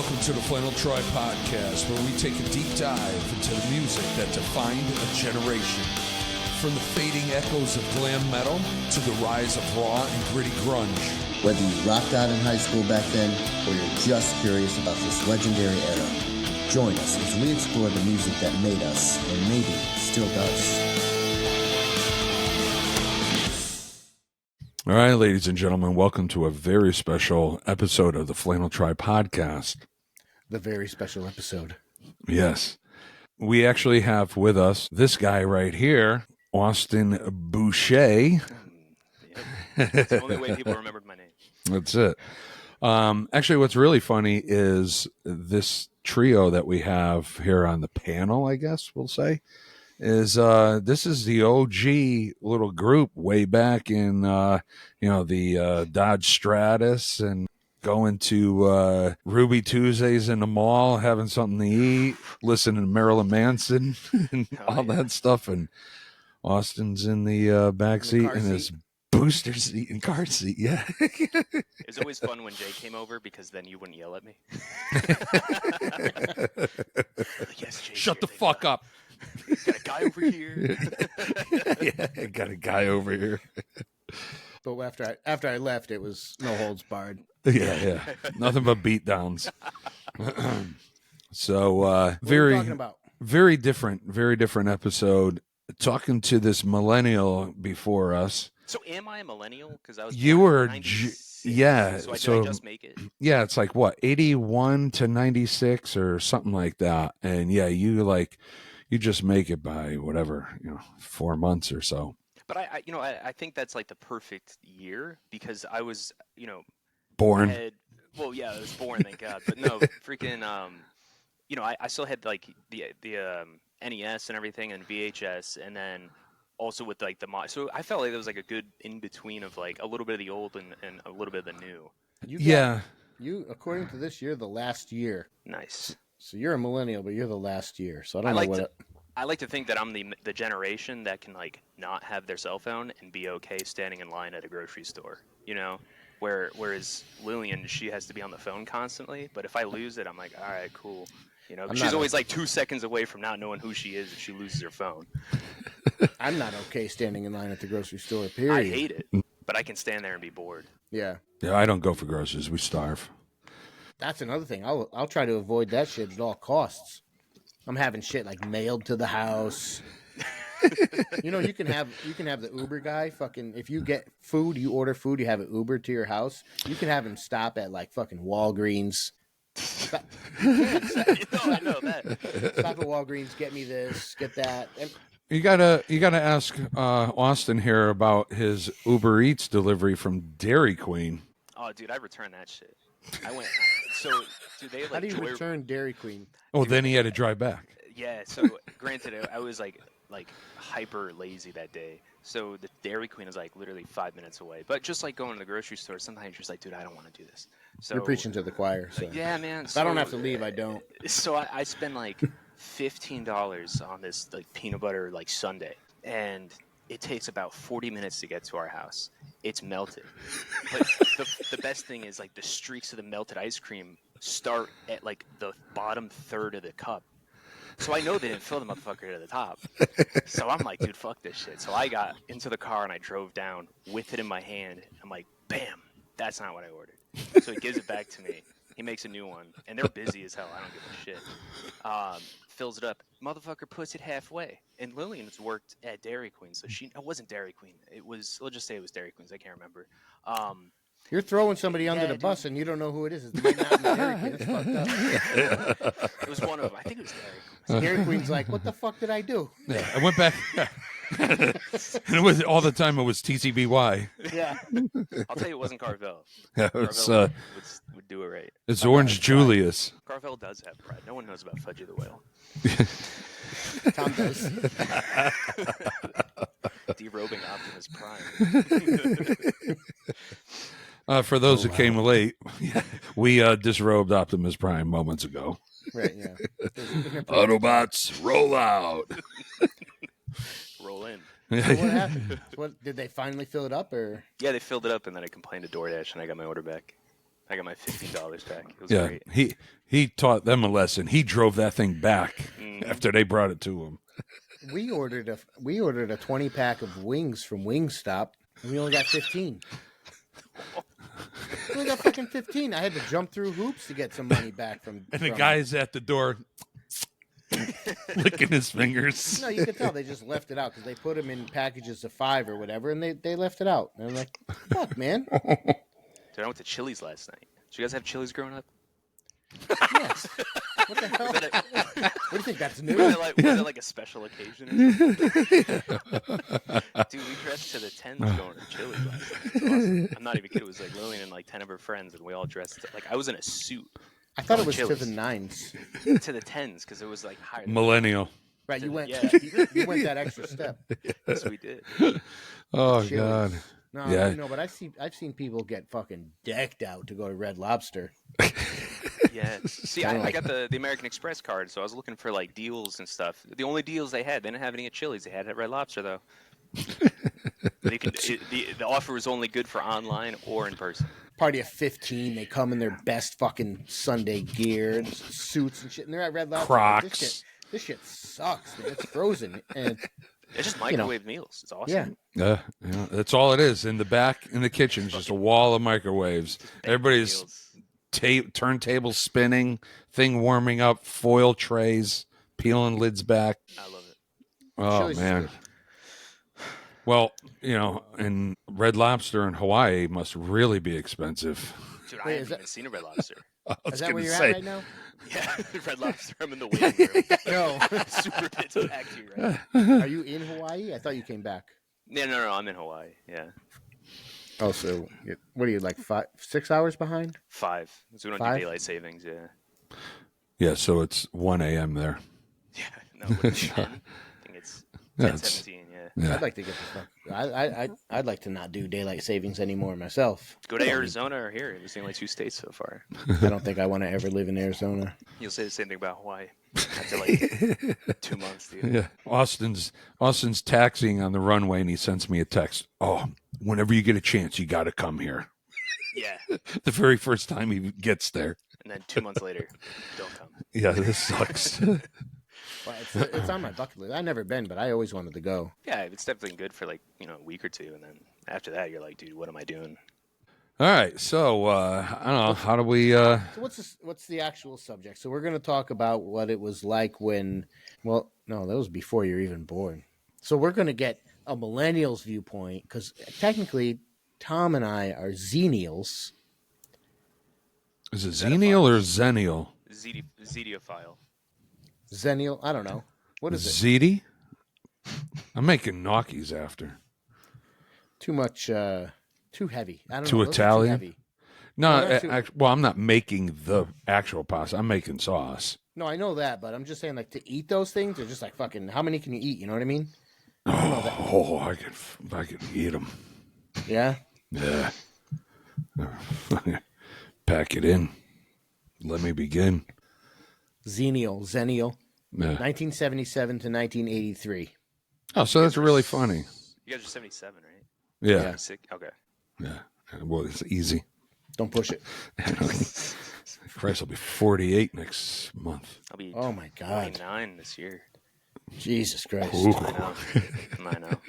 welcome to the Flannel podcast, where we take a deep dive into the music that defined a generation. From the fading echoes of glam metal to the rise of raw and gritty grunge. Whether you rocked out in high school back then, or you're just curious about this legendary era, join us as we explore the music that made us, and maybe still does. All right, ladies and gentlemen, welcome to a very special episode of the Flannel podcast. The very special episode. Yes. We actually have with us this guy right here, Austin Boucher. That's the only way people remembered my name. That's it. Actually, what's really funny is this trio that we have here on the panel, I guess we'll say, is this is the OG little group way back in the Dodge Stratus, and going to Ruby Tuesdays in the mall, having something to eat, listening to Marilyn Manson and all that stuff. And Austin's in the back seat in his booster seat and car seat. Yeah. It was always fun when Jay came over, because then you wouldn't yell at me. Yes, Jay, Shut the fuck up. Got a guy over here. Yeah, got a guy over here. But after I left, it was no holds barred. Yeah. Nothing but beat downs. So What are we talking about? very different episode. Talking to this millennial before us. So am I a millennial? Because I was You born were in 96, yeah, So, so- did I just make it? Yeah, it's like what, 81 to 96 or something like that. And yeah, you just make it by whatever, 4 months or so. But I think that's like the perfect year, because I was, Born. I was born, thank God. But no, freaking, I still had like the NES and everything, and VHS, and then also with like the mod. So I felt like there was like a good in between of like a little bit of the old and a little bit of the new. You, according to this year, the last year. Nice. So you're a millennial, but you're the last year. So I don't know what. I like to think that I'm the generation that can like not have their cell phone and be okay standing in line at a grocery store. Whereas Lillian, she has to be on the phone constantly. But if I lose it, I'm like, all right, cool. She's always like 2 seconds away from not knowing who she is if she loses her phone. I'm not okay standing in line at the grocery store, period. I hate it, but I can stand there and be bored. Yeah. Yeah, I don't go for groceries. We starve. That's another thing. I'll try to avoid that shit at all costs. I'm having shit like mailed to the house. You can have the Uber guy fucking, if you get food, you order food, you have it Uber to your house. You can have him stop at like fucking Walgreens. No, I know that. Stop at Walgreens, get me this, get that. And You gotta ask Austin here about his Uber Eats delivery from Dairy Queen. Oh, dude, I returned that shit. I went. So, do they like? how do you return Dairy Queen? Oh, then he had to drive back. Yeah. So, granted, I was like hyper lazy that day. So the Dairy Queen is like literally 5 minutes away. But just like going to the grocery store, sometimes you're just like, dude, I don't want to do this. So You're preaching to the choir. So. Yeah, man. If I don't have to leave, I don't. So I spend like $15 on this like peanut butter like sundae, and it takes about 40 minutes to get to our house. It's melted. But the best thing is like the streaks of the melted ice cream start at like the bottom third of the cup. So I know they didn't fill the motherfucker to the top. So I'm like, dude, fuck this shit. So I got into the car and I drove down with it in my hand. I'm like, bam, that's not what I ordered. So he gives it back to me. He makes a new one. And they're busy as hell. I don't give a shit. Fills it up. Motherfucker puts it halfway. And Lillian's worked at Dairy Queen. So it wasn't Dairy Queen. It was, let's just say it was Dairy Queen's. I can't remember. You're throwing somebody under the bus and you don't know who it is. It might not be Dairy Queen. It's fucked up. It was one of them. I think it was Dairy Queen. Dairy Queen's like, what the fuck did I do? Yeah, I went back. And it was all the time. It was TCBY. Yeah. I'll tell you, it wasn't Carvel. Yeah, it's Carvel would do it right. it's Orange Julius. Carvel does have pride. No one knows about Fudgy the Whale. Tom does. Derobing Optimus Prime. For those who came late, we disrobed Optimus Prime moments ago. Right, yeah. Autobots, roll out. Roll in. So what happened? What did they finally fill it up, or? Yeah, they filled it up, and then I complained to DoorDash, and I got my order back. I got my $15 back. It was Yeah, great. he taught them a lesson. He drove that thing back after they brought it to him. We ordered a 20-pack of wings from Wingstop, and we only got 15. We only got fucking 15. I had to jump through hoops to get some money back from. And the guy's at the door licking his fingers. No, you could tell they just left it out because they put them in packages of 5 or whatever, and they left it out. And I'm like, fuck, man. Dude, I went to Chili's last night. Did you guys have Chili's growing up? Yes. What the hell? What do you think? That's new? Was it like a special occasion? Or something? Dude, we dressed to the tens going to Chili's last night. It was awesome. I'm not even kidding. It was like Lillian and like 10 of her friends, and we all dressed like I was in a suit. I thought it was Chili's. to the 9s. To the tens because it was like higher. Millennial. Right, you went. Yeah. You went that extra step. Yes, we did. Oh Chili's. God. No, Yeah. no, but I've seen people get fucking decked out to go to Red Lobster. Yeah. See, I got the American Express card, so I was looking for like deals and stuff. The only deals they didn't have any at Chili's. They had it at Red Lobster though. The offer was only good for online or in person. Party of 15, they come in their best fucking Sunday gear, and suits and shit, and they're at Red Lobster. Crocs. Like, this shit sucks, man. It's frozen, and It's just microwave meals. It's awesome. yeah. Yeah, that's all it is. In the back, in the kitchen, just a wall of microwaves. Everybody's turntable spinning, thing warming up, foil trays, peeling lids back. I love it. Oh Chili's is man. good. Well, and Red Lobster in Hawaii must really be expensive. Dude, Wait, I is haven't that- even seen a Red Lobster. Is that where you're say. at right now? Yeah, Red Lobster. I'm in the waiting room. No. Super pitch back to you right now. Are you in Hawaii? I thought you came back. No. I'm in Hawaii. Yeah. Oh, so what are you, like 6 hours behind? 5. So we don't 5? do daylight savings. Yeah. Yeah, so it's 1 a.m. there. Yeah. No, what is it, 10? I think it's Yeah, 10, it's- 17. Yeah. Yeah. I'd like to get the fuck. I'd like to not do daylight savings anymore myself. Go to Arizona or here. We've seen like 2 states so far. I don't think I want to ever live in Arizona. You'll say the same thing about Hawaii. After like 2 months, dude. Yeah. Austin's taxiing on the runway and he sends me a text. Oh, whenever you get a chance, you got to come here. Yeah. The very first time he gets there. And then 2 months later, don't come. Yeah, this sucks. Well, it's on my bucket list. I've never been, but I always wanted to go. Yeah, it's definitely good for like, a week or 2. And then after that, you're like, dude, what am I doing? All right, so I don't know. How do we? So what's the actual subject? So we're going to talk about what it was like when. Well, no, that was before you're even born. So we're going to get a millennial's viewpoint because technically, Tom and I are Xennials. Is it Xennial or Xennial? Zediophile. Xennial, I don't know. What is it? Ziti? I'm making gnocchis after. Too much. Too heavy. I don't Too know. Those are Italian? heavy. No, No, that's well, I'm not making the actual pasta. I'm making sauce. No, I know that, but I'm just saying, like, to eat those things, they're just like fucking. How many can you eat? You know what I mean? Oh, I could eat them. Yeah. Yeah. Pack it in. Let me begin. Xennial. Yeah. 1977 to 1983. Oh, so that's really funny. You guys are 77, right? Yeah. Okay. Yeah. Well, it's easy. Don't push it. Christ, I'll be 48 next month. I'll be Oh my God. 29 this year. Jesus Christ. Ooh. I know.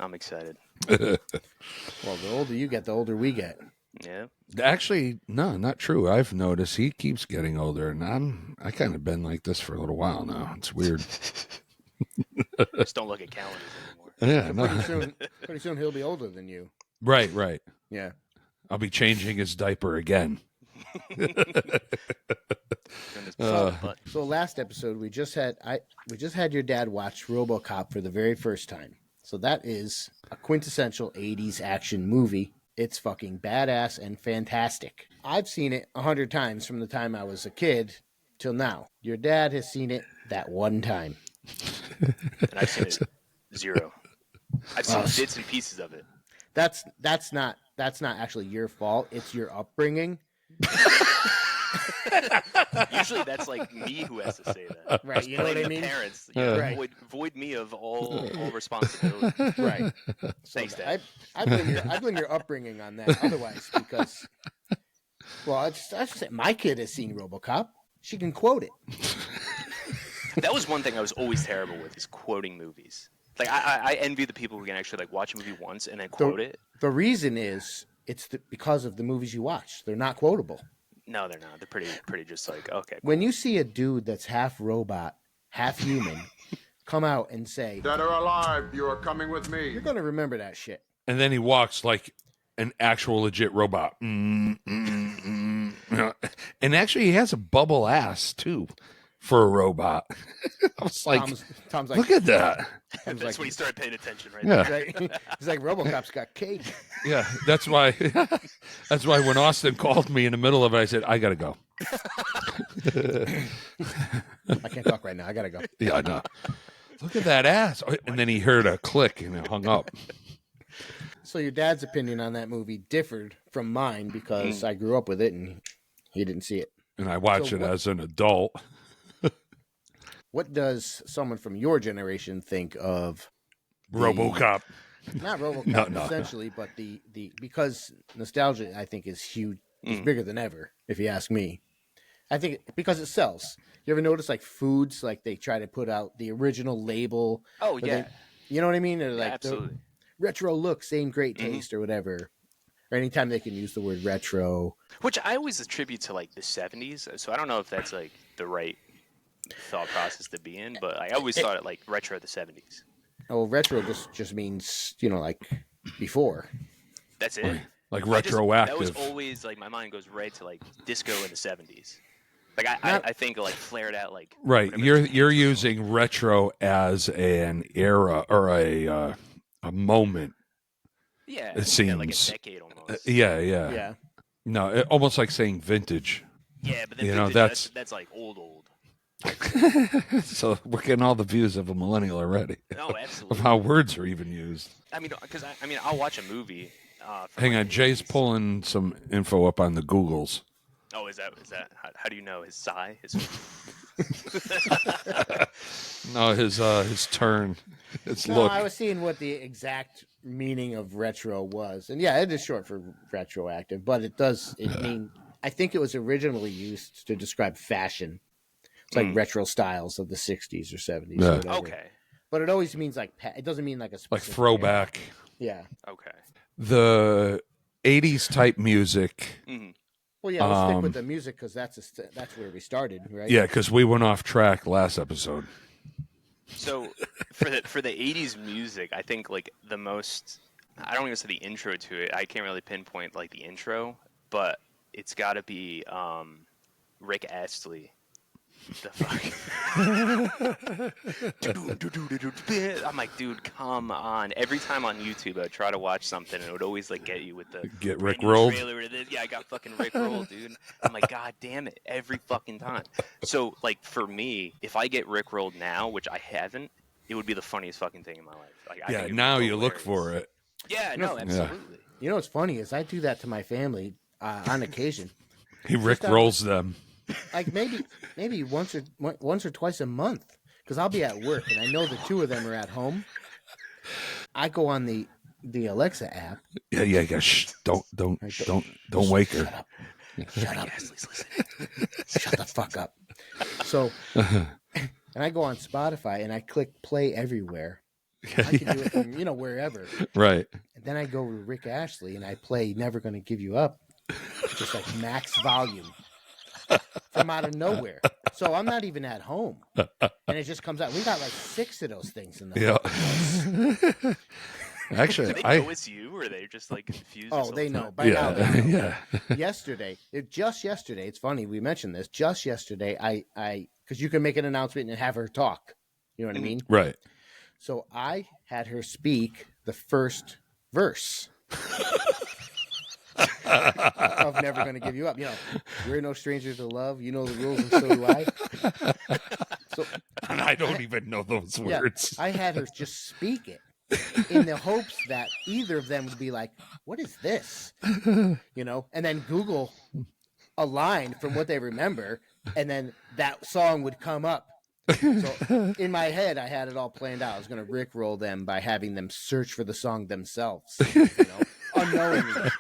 I'm excited. Well, the older you get, the older we get. Yeah. Actually, no, not true. I've noticed he keeps getting older, and I kind of been like this for a little while now. It's weird. Just don't look at calendars anymore. Yeah, Pretty soon he'll be older than you. right. Yeah. I'll be changing his diaper again. So last episode we just had your dad watch RoboCop for the very first time. So that is a quintessential 80s action movie. It's fucking badass and fantastic. I've seen it 100 times from the time I was a kid till now. Your dad has seen it that one time. And I've seen it 0. I've seen bits and pieces of it. That's not actually your fault. It's your upbringing. Usually that's like me who has to say that. Right, you know what I The mean? parents, Right. void me of all responsibility. Right. So Thanks, Dad. I blame your upbringing on that. Otherwise, because I just say my kid has seen RoboCop. She can quote it. That was one thing I was always terrible with, is quoting movies. Like I envy the people who can actually like watch a movie once and then quote it. The reason is because of the movies you watch. They're not quotable. No, they're not. They're pretty just like, okay. When you see a dude that's half robot, half human, come out and say, "Dead or alive, you are coming with me." You're gonna remember that shit. And then he walks like an actual legit robot. And actually, he has a bubble ass too for a robot. I was like, Tom's like, look at that. That's when he started paying attention, right? Yeah. Right? He's like, RoboCop's got cake. Yeah, that's why. That's why when Austin called me in the middle of it, I said, "I gotta go." I can't talk right now. I gotta go. Yeah, I know. Look at that ass. And then he heard a click and it hung up. So your dad's opinion on that movie differed from mine because I grew up with it and he didn't see it. And I watched it as an adult. What does someone from your generation think of RoboCop. not RoboCop No. essentially, but the because nostalgia I think is huge, is bigger than ever. If you ask me, I think because it sells. You ever notice like foods, like they try to put out the original label? Oh yeah, you know what I mean? They're yeah, like absolutely. retro look, same great taste or whatever. Or anytime they can use the word retro, Which I always attribute to like the 70s. So I don't know if that's like the right thought process to be in, but I always thought it like retro the 70s. oh, retro just means like before. That's it. Like That was retroactive. always like my mind goes right to like disco in the 70s. Like I think like flared out like Right. whatever You're the you're 20s using retro as an era or a moment. yeah, it yeah, like a seems. decade almost. Yeah. No, almost like saying vintage. Yeah, but then You know, vintage, that's like old. So we're getting all the views of a millennial already. No, Of absolutely. how words are even used. I mean, because I'll watch a movie. From Hang like on, the Jay's 80s. pulling some info up on the Googles. Oh, is that how do you know his sigh? No, his turn, his No, look. I was seeing what the exact meaning of retro was, and yeah, it is short for retroactive, but it mean. I think it was originally used to describe fashion. It's like retro styles of the 60s or 70s. Yeah. Or whatever. Okay. But it always means like it doesn't mean like a Like specific throwback. era. Yeah. Okay. The 80s type music. hmm Well, yeah. Let's stick with the music because that's where we started, right? Yeah, because we went off track last episode. So for the 80s music, I think like the most, I don't even say the intro to it. I can't really pinpoint like the intro, but it's got to be Rick Astley. The fuck? I'm like, dude, come on. Every time on YouTube, I would try to watch something, and it would always like get you with the Get brand new Rickrolled? trailer to this. Yeah, I got fucking Rickrolled, dude. I'm like, god damn it, every fucking time. So like for me, if I get Rickrolled now, which I haven't, it would be the funniest fucking thing in my life. Like, I think Yeah, it would be now you look hilarious. for it. Yeah, no, absolutely. You know what's funny is I do that to my family on occasion. He Rick rolls them. Like maybe once or twice a month because I'll be at work and I know the two of them are at home. I go on the Alexa app. Yeah. Shh, don't wake her. Shut up. Astley's listening. Shut the fuck up. So, and I go on Spotify and I click play everywhere. I can do it from wherever. Right. And then I go to Rick Astley and I play "Never Gonna Give You Up," just like max volume from out of nowhere. So I'm not even at home, and it just comes out. We got like 6 of those things in the Yeah. Actually, Do they know it's you, or they just like confused? Oh, this they whole know time? by now. They know. Yeah. Yesterday, it's funny we mentioned this. Just yesterday, I because you can make an announcement and have her talk. You know what I mean? Right. So I had her speak the first verse of "Never Gonna Give You Up." We're no stranger to love. You know the rules, and so do I. So And I don't even know those yeah, words. I had her just speak it in the hopes that either of them would be like, "What is this?" And then Google a line from what they remember, and then that song would come up. So in my head, I had it all planned out. I was going to rickroll them by having them search for the song themselves, unknowingly.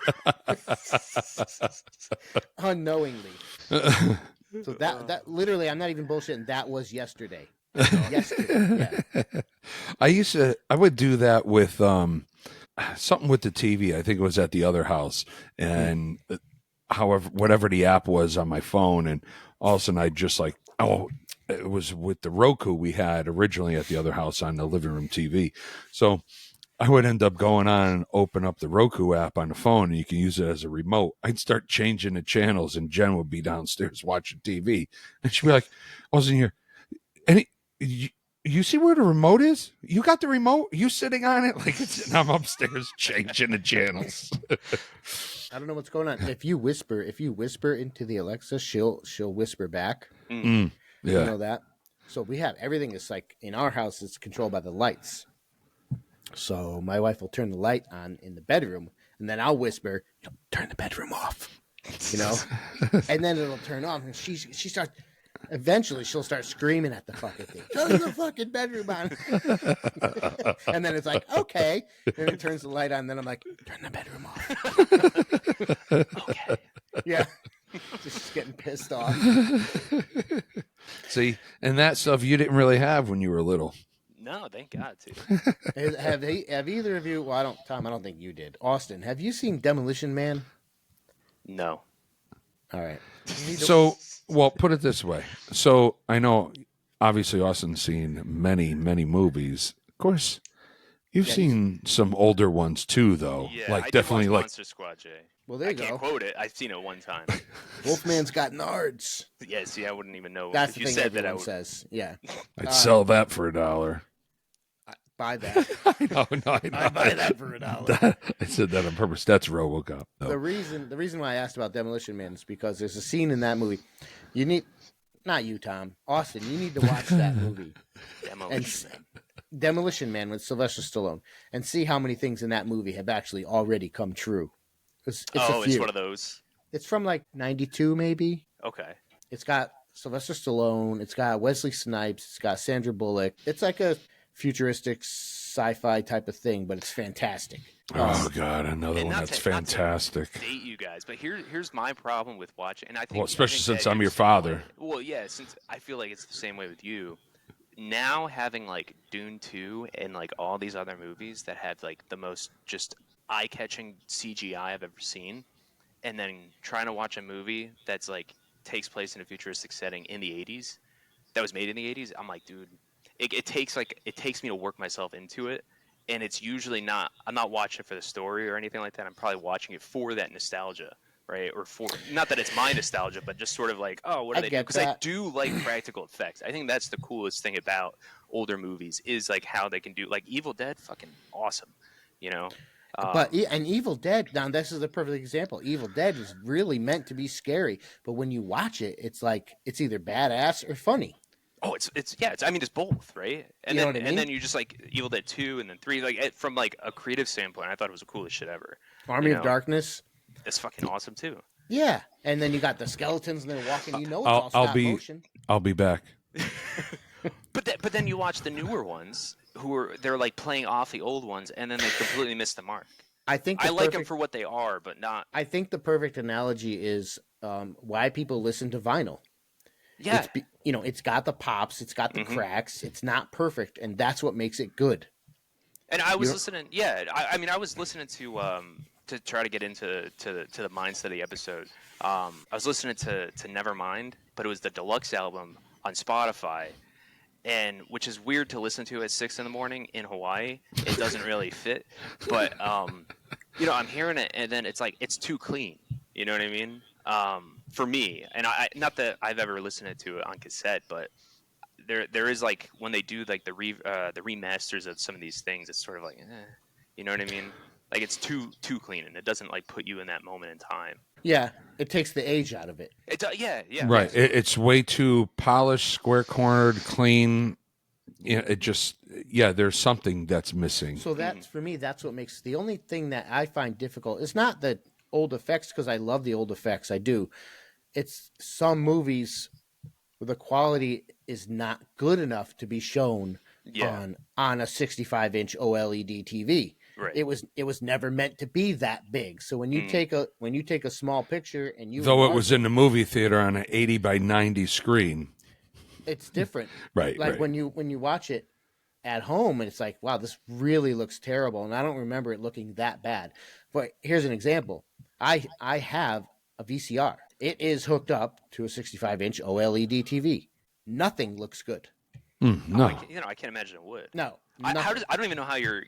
Unknowingly. So that literally, I'm not even bullshitting. That was yesterday. Yesterday, yeah. I would do that with something with the TV. I think it was at the other house, and however, whatever the app was on my phone, and all of a sudden I just like, oh, it was with the Roku we had originally at the other house on the living room TV. So I would end up going on and open up the Roku app on the phone, and you can use it as a remote. I'd start changing the channels, and Jen would be downstairs watching TV, and she'd be like, I was in here, and you see where the remote is? You got the remote? You sitting on it? Like and I'm upstairs changing the channels. I don't know what's going on. If you whisper into the Alexa, she'll whisper back. Yeah. You know that? So we have everything is like in our house it's controlled by the lights. So my wife will turn the light on in the bedroom, and then I'll whisper, turn the bedroom off. And then it'll turn off, and she starts. Eventually, she'll start screaming at the fucking thing. Turn the fucking bedroom on. And then it's like, okay. Then it turns the light on. And then I'm like, turn the bedroom off. Okay. Yeah. Just getting pissed off. See, and that stuff you didn't really have when you were little. No, thank God, too. Have either of you? Well, Tom, I don't think you did. Austin, have you seen Demolition Man? No. All right. So, well, put it this way. So I know, obviously, Austin's seen many, many movies. Of course, you've seen some older ones too, though. Yeah, like I definitely did watch like Monster Squad, Jay. Well, there you I can't go. quote it. I've seen it one time. Wolfman's got nards. Yeah, see, I wouldn't even know. That's if the you thing said that, everyone I would. says. Yeah. I'd sell that for $1. Buy that. I know. I buy that for $1. I said that on purpose. That's RoboCop. No. The reason why I asked about Demolition Man is because there's a scene in that movie. You need, not you, Tom, Austin. You need to watch that movie. Demolition Man with Sylvester Stallone, and see how many things in that movie have actually already come true. It's one of those. It's from like '92, maybe. Okay. It's got Sylvester Stallone. It's got Wesley Snipes. It's got Sandra Bullock. It's like a futuristic sci-fi type of thing, but it's fantastic. Oh God, another And one not that's to- not to fantastic. Date you guys, but here's my problem with watching, and I think, Well, especially I think since that I'm your is- father. Well, yeah, since I feel like it's the same way with you. Now having like Dune 2 and like all these other movies that have like the most just eye-catching CGI I've ever seen, and then trying to watch a movie that's like takes place in a futuristic setting in the 80s, that was made in the 80s, I'm like, dude, it takes me to work myself into it, and it's usually not. I'm not watching it for the story or anything like that. I'm probably watching it for that nostalgia. Right, or for not that it's my nostalgia, but just sort of like, oh, what do they do? Because I do like practical effects. I think that's the coolest thing about older movies is like how they can do like Evil Dead, fucking awesome, you know. But Evil Dead, now this is a perfect example. Evil Dead is really meant to be scary, but when you watch it, it's like it's either badass or funny. Oh, it's I mean, it's both, right? And You know then what I mean? and then you just like Evil Dead 2 and then 3, like from like a creative standpoint, I thought it was the coolest shit ever. Army of Darkness. That's fucking awesome too. Yeah, and then you got the skeletons and they're walking. You know, it's all stop motion. I'll be back. But then you watch the newer ones they're like playing off the old ones, and then they completely miss the mark. I like them for what they are, but not. I think the perfect analogy is why people listen to vinyl. Yeah, it's got the pops, it's got the cracks, it's not perfect, and that's what makes it good. And I was listening. Yeah, I mean, I was listening to try to get into the mindset of the episode. I was listening to Nevermind, but it was the deluxe album on Spotify, and which is weird to listen to at 6 a.m. in Hawaii. It doesn't really fit, but I'm hearing it, and then it's like it's too clean. You know what I mean? For me, and I not that I've ever listened to it on cassette, but there is like when they do like the remasters of some of these things, it's sort of like, you know what I mean? Like it's too clean, and it doesn't like put you in that moment in time. Yeah, it takes the age out of it. Yeah. Right. It's way too polished, square cornered, clean. It just there's something that's missing. So that's for me. That's what makes the only thing that I find difficult. It's not the old effects because I love the old effects. I do. it's some movies the quality is not good enough to be shown on a 65-inch OLED TV. Right. It was never meant to be that big. So when you take a small picture and you Though it was in the movie theater on an 80 by 90 screen. it's different. Right. Like right. when you watch it at home and it's like, wow, this really looks terrible. And I don't remember it looking that bad. But here's an example. I have a VCR. It is hooked up to a 65-inch OLED TV. Nothing looks good. No. I can't imagine it would. No. I don't even know how your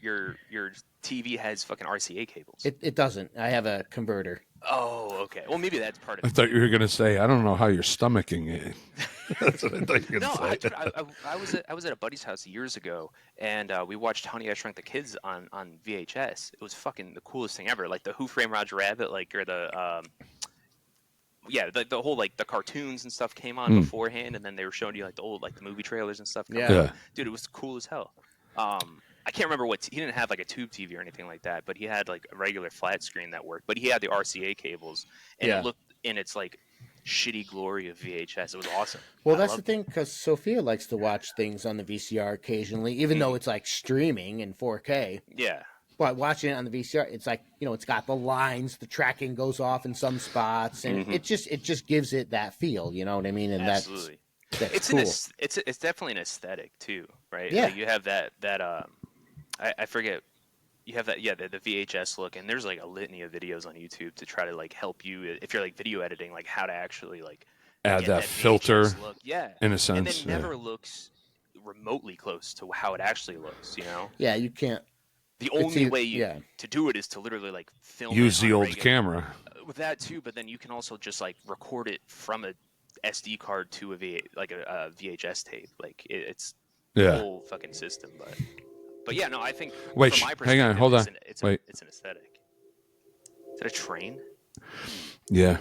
TV has fucking RCA cables. It doesn't. I have a converter. Oh, okay. Well, maybe that's part of I it. thought you were going to say, I don't know how you're stomaching it. That's what I thought you were No, going to say. I was at a buddy's house years ago, and we watched Honey, I Shrunk the Kids on VHS. It was fucking the coolest thing ever. Like the Who Framed Roger Rabbit, like, or the the whole like the cartoons and stuff came on beforehand, and then they were showing you like the old like the movie trailers and stuff. Yeah. Dude, it was cool as hell. I can't remember he didn't have like a tube TV or anything like that, but he had like a regular flat screen that worked. But he had the RCA cables, and it looked in its like shitty glory of VHS. It was awesome. Well, that's the thing, because Sophia likes to watch things on the VCR occasionally, even though it's like streaming in 4K. Yeah. But watching it on the VCR, it's like, it's got the lines, the tracking goes off in some spots, and it just gives it that feel. You know what I mean? And absolutely. That's cool. It's definitely an aesthetic too, right? Yeah. Like you have that I forget. You have that the VHS look, and there's like a litany of videos on YouTube to try to like help you if you're like video editing, like how to actually like Add get that filter look. Yeah, in a sense. and it never looks remotely close to how it actually looks. Yeah, you can't. The only way to do it is to literally like film. Use the old camera. With that too, but then you can also just like record it from a SD card to a VHS tape. Like it's the whole fucking system. But yeah, no, I think. Wait, from my hang on, hold on. It's Wait. It's an aesthetic. Is that a train? Yeah,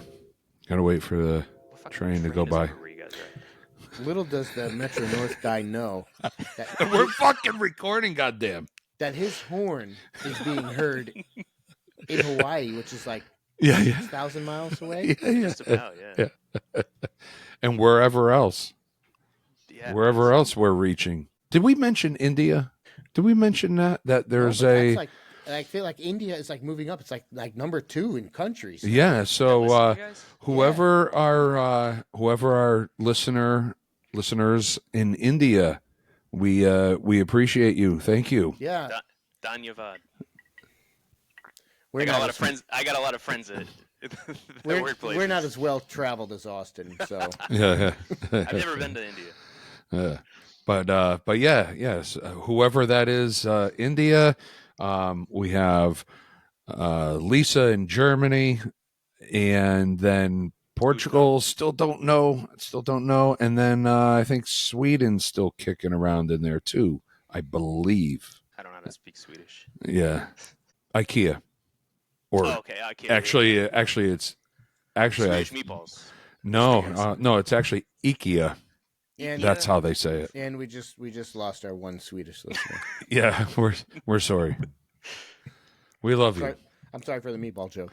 gotta wait for the What fucking train to go is by. over where you guys are? Little does the Metro North guy know We're fucking recording, goddamn. that his horn is being heard in Hawaii, which is like Yeah. 6,000 miles away. Just about, yeah. And wherever else. Yeah, Wherever else we're reaching. Did we mention India? Did we mention that there's That's like, I feel like India is like moving up. It's like number 2 in countries. yeah? So listen to you guys? whoever our listeners in India, we appreciate you. Thank you. Yeah. Dhanyavad. We're I got not a lot as- of friends. I got a lot of friends at workplaces. We're not as well traveled as Austin, so Yeah. I've never been to India. But yes, whoever that is, India. We have Lisa in Germany, and then Portugal. Still don't know, and then I think Sweden's still kicking around in there too. I believe. I don't know how to speak Swedish. Yeah, IKEA. Or okay, I can't. actually, it's Swedish meatballs. no, it's actually IKEA. and That's how they say it. and we just lost our one Swedish listener. Yeah, we're sorry. We love you. I'm sorry for the meatball joke.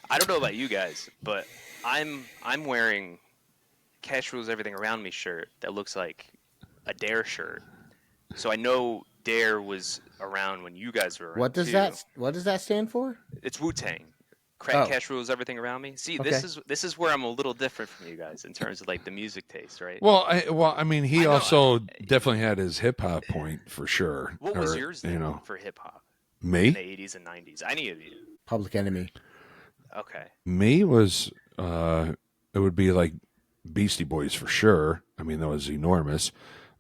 I don't know about you guys, but I'm wearing Cash Rules Everything Around Me shirt that looks like a Dare shirt. So I know Dare was around when you guys were around. What does that stand for? It's Wu-Tang. Oh. Cash Rules Everything Around Me. See, Okay. this is where I'm a little different from you guys in terms of like the music taste, right? Well, I mean, he I know. also definitely had his hip hop point for sure. What was Or, yours you then know, for hip hop me? in the 80s and 90s? Any of you? Public Enemy. Okay. Me was it would be like Beastie Boys for sure. I mean, that was enormous.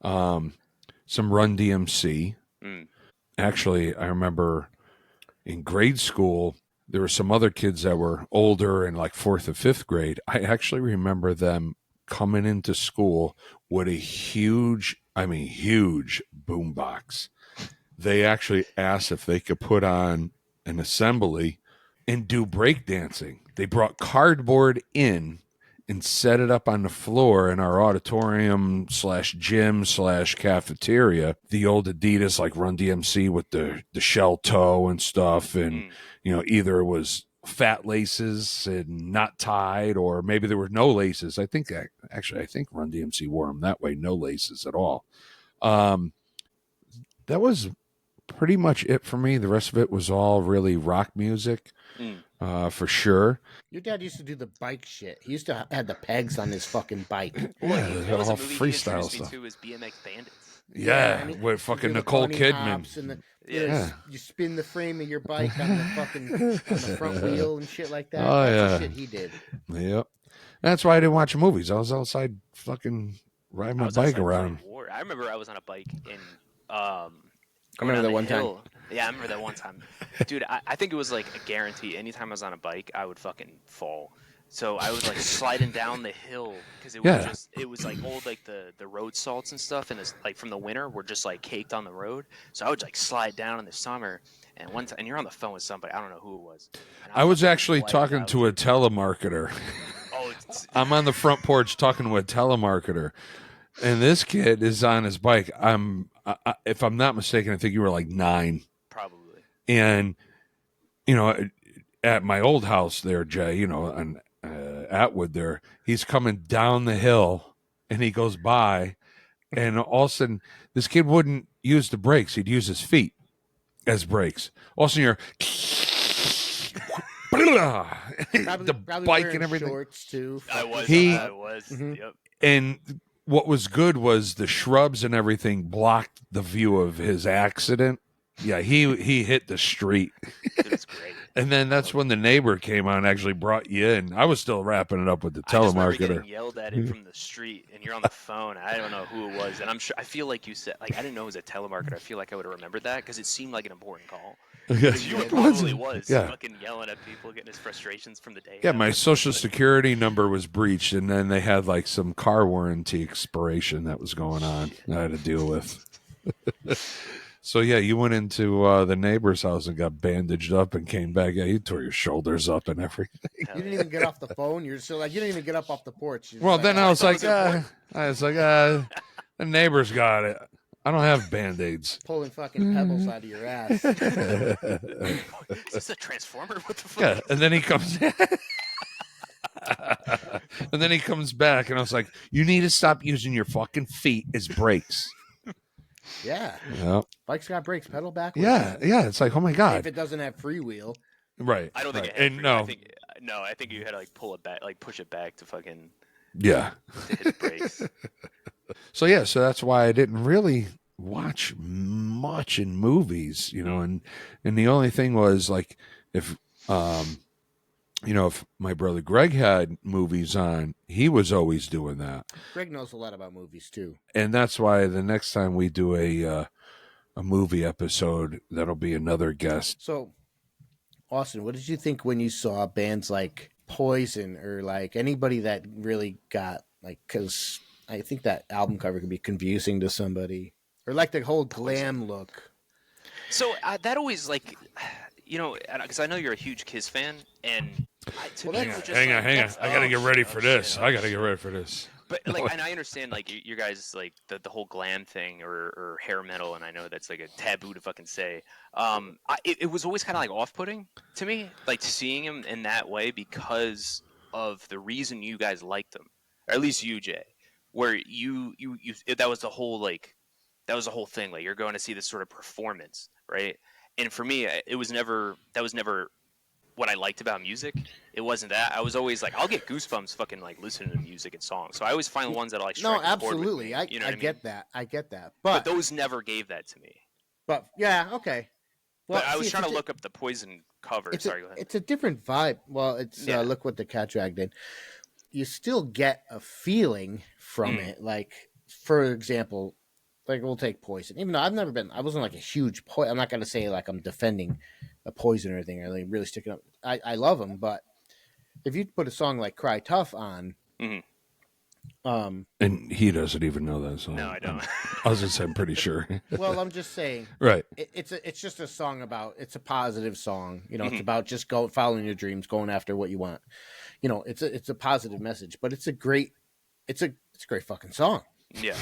Some Run DMC. Mm. Actually, I remember in grade school there were some other kids that were older in like 4th and 5th grade. I actually remember them coming into school with a huge boombox. They actually asked if they could put on an assembly and do breakdancing. They brought cardboard in and set it up on the floor in our auditorium / gym / cafeteria. The old Adidas, like Run DMC with the shell toe and stuff. And, either it was fat laces and not tied, or maybe there were no laces. I think Run DMC wore them that way, no laces at all. That was pretty much it for me. The rest of it was all really rock music, for sure. Your dad used to do the bike shit. He used to have the pegs on his fucking bike. There was all a movie freestyle he introduced stuff. me to was BMX Bandits. Yeah, and with you fucking do the Nicole bunny Kidman. hops and Yeah. you spin the frame of your bike on the front wheel and shit like that. Oh, That's yeah. the shit he did. Yep. That's why I didn't watch movies. I was outside fucking riding my bike around. I remember I was on a bike in. I remember that one time. Yeah, I remember that one time. Dude, I think it was like a guarantee. Anytime I was on a bike, I would fucking fall. So I was like sliding down the hill because it was like old, like the road salts and stuff, and it's like from the winter were just like caked on the road. So I would like slide down in the summer, and one time, and you're on the phone with somebody, I don't know who it was. I was actually talking to a telemarketer. Oh, I'm on the front porch talking to a telemarketer, and this kid is on his bike. If I'm not mistaken, I think you were like 9. Probably. And, at my old house there, Jay, on Atwood there, he's coming down the hill and he goes by, and all of a sudden this kid wouldn't use the brakes. He'd use his feet as brakes. All of a sudden you're the bike and everything. Shorts too. I was. Mm-hmm. Yep. And what was good was the shrubs and everything blocked the view of his accident. Yeah, he hit the street. It was great. And then that's when the neighbor came on and actually brought you in. I was still wrapping it up with the I just remember telemarketer. getting yelled at it from the street, and you're on the phone. I don't know who it was, and I feel like you said, like, I didn't know it was a telemarketer. I feel like I would have remembered that because it seemed like an important call. You probably was fucking yelling at people, getting his frustrations from the day. Yeah, my social security number was breached, and then they had like some car warranty expiration that was going on that I had to deal with. So yeah, you went into the neighbor's house and got bandaged up and came back. Yeah, you tore your shoulders up and everything. You didn't even get off the phone. You're still like, you didn't even get up off the porch. Well, then I was like, the neighbor's got it. I don't have Band-Aids. Pulling fucking pebbles out of your ass. Is this a transformer? What the fuck? Yeah, and then he comes and then he comes back, and I was like, you need to stop using your fucking feet as brakes. Yeah. Yep. Bike's got brakes, pedal backwards. Yeah, it's like, oh my God. If it doesn't have freewheel. Right. I don't think it had And I think you had to like pull it back, like push it back to fucking yeah. to hit the brakes. So that's why I didn't really watch much in movies, and the only thing was like if if my brother Greg had movies on, he was always doing that. Greg knows a lot about movies too. And that's why the next time we do a movie episode, that'll be another guest. So, Austin, what did you think when you saw bands like Poison or like anybody that really got like, because I think that album cover could be confusing to somebody, or like the whole glam look. So that always like, because I know you're a huge Kiss fan, and Hang on. I gotta get ready for this. But like, and I understand like you guys like the whole glam thing or hair metal, and I know that's like a taboo to fucking say. It was always kind of like off-putting to me, like seeing him in that way because of the reason you guys liked them, or at least you, Jay, where you that was the whole thing. Like you're going to see this sort of performance, right? And for me, that was never what I liked about music. It wasn't that. I was always like, I'll get goosebumps fucking like listening to music and songs. So I always find the ones that are like No, absolutely. I get that. I get that. But those never gave that to me. But yeah, okay. Well, but I was trying to look up the Poison cover. Sorry, go ahead. It's a different vibe. Well, it's look what the Cat Drag did. You still get a feeling from it. Like, for example, like we'll take Poison. Even though I wasn't like a huge Poison. I'm not going to say like I'm defending a Poison or anything, or like really sticking up. I love them, but if you put a song like Cry Tough on, And he doesn't even know that song. No, I don't. I was just saying, I'm pretty sure. Well, I'm just saying, Right. it's just a song about, it's a positive song. You know, it's about just following your dreams, going after what you want. You know, it's a positive message, but it's a great fucking song. Yeah.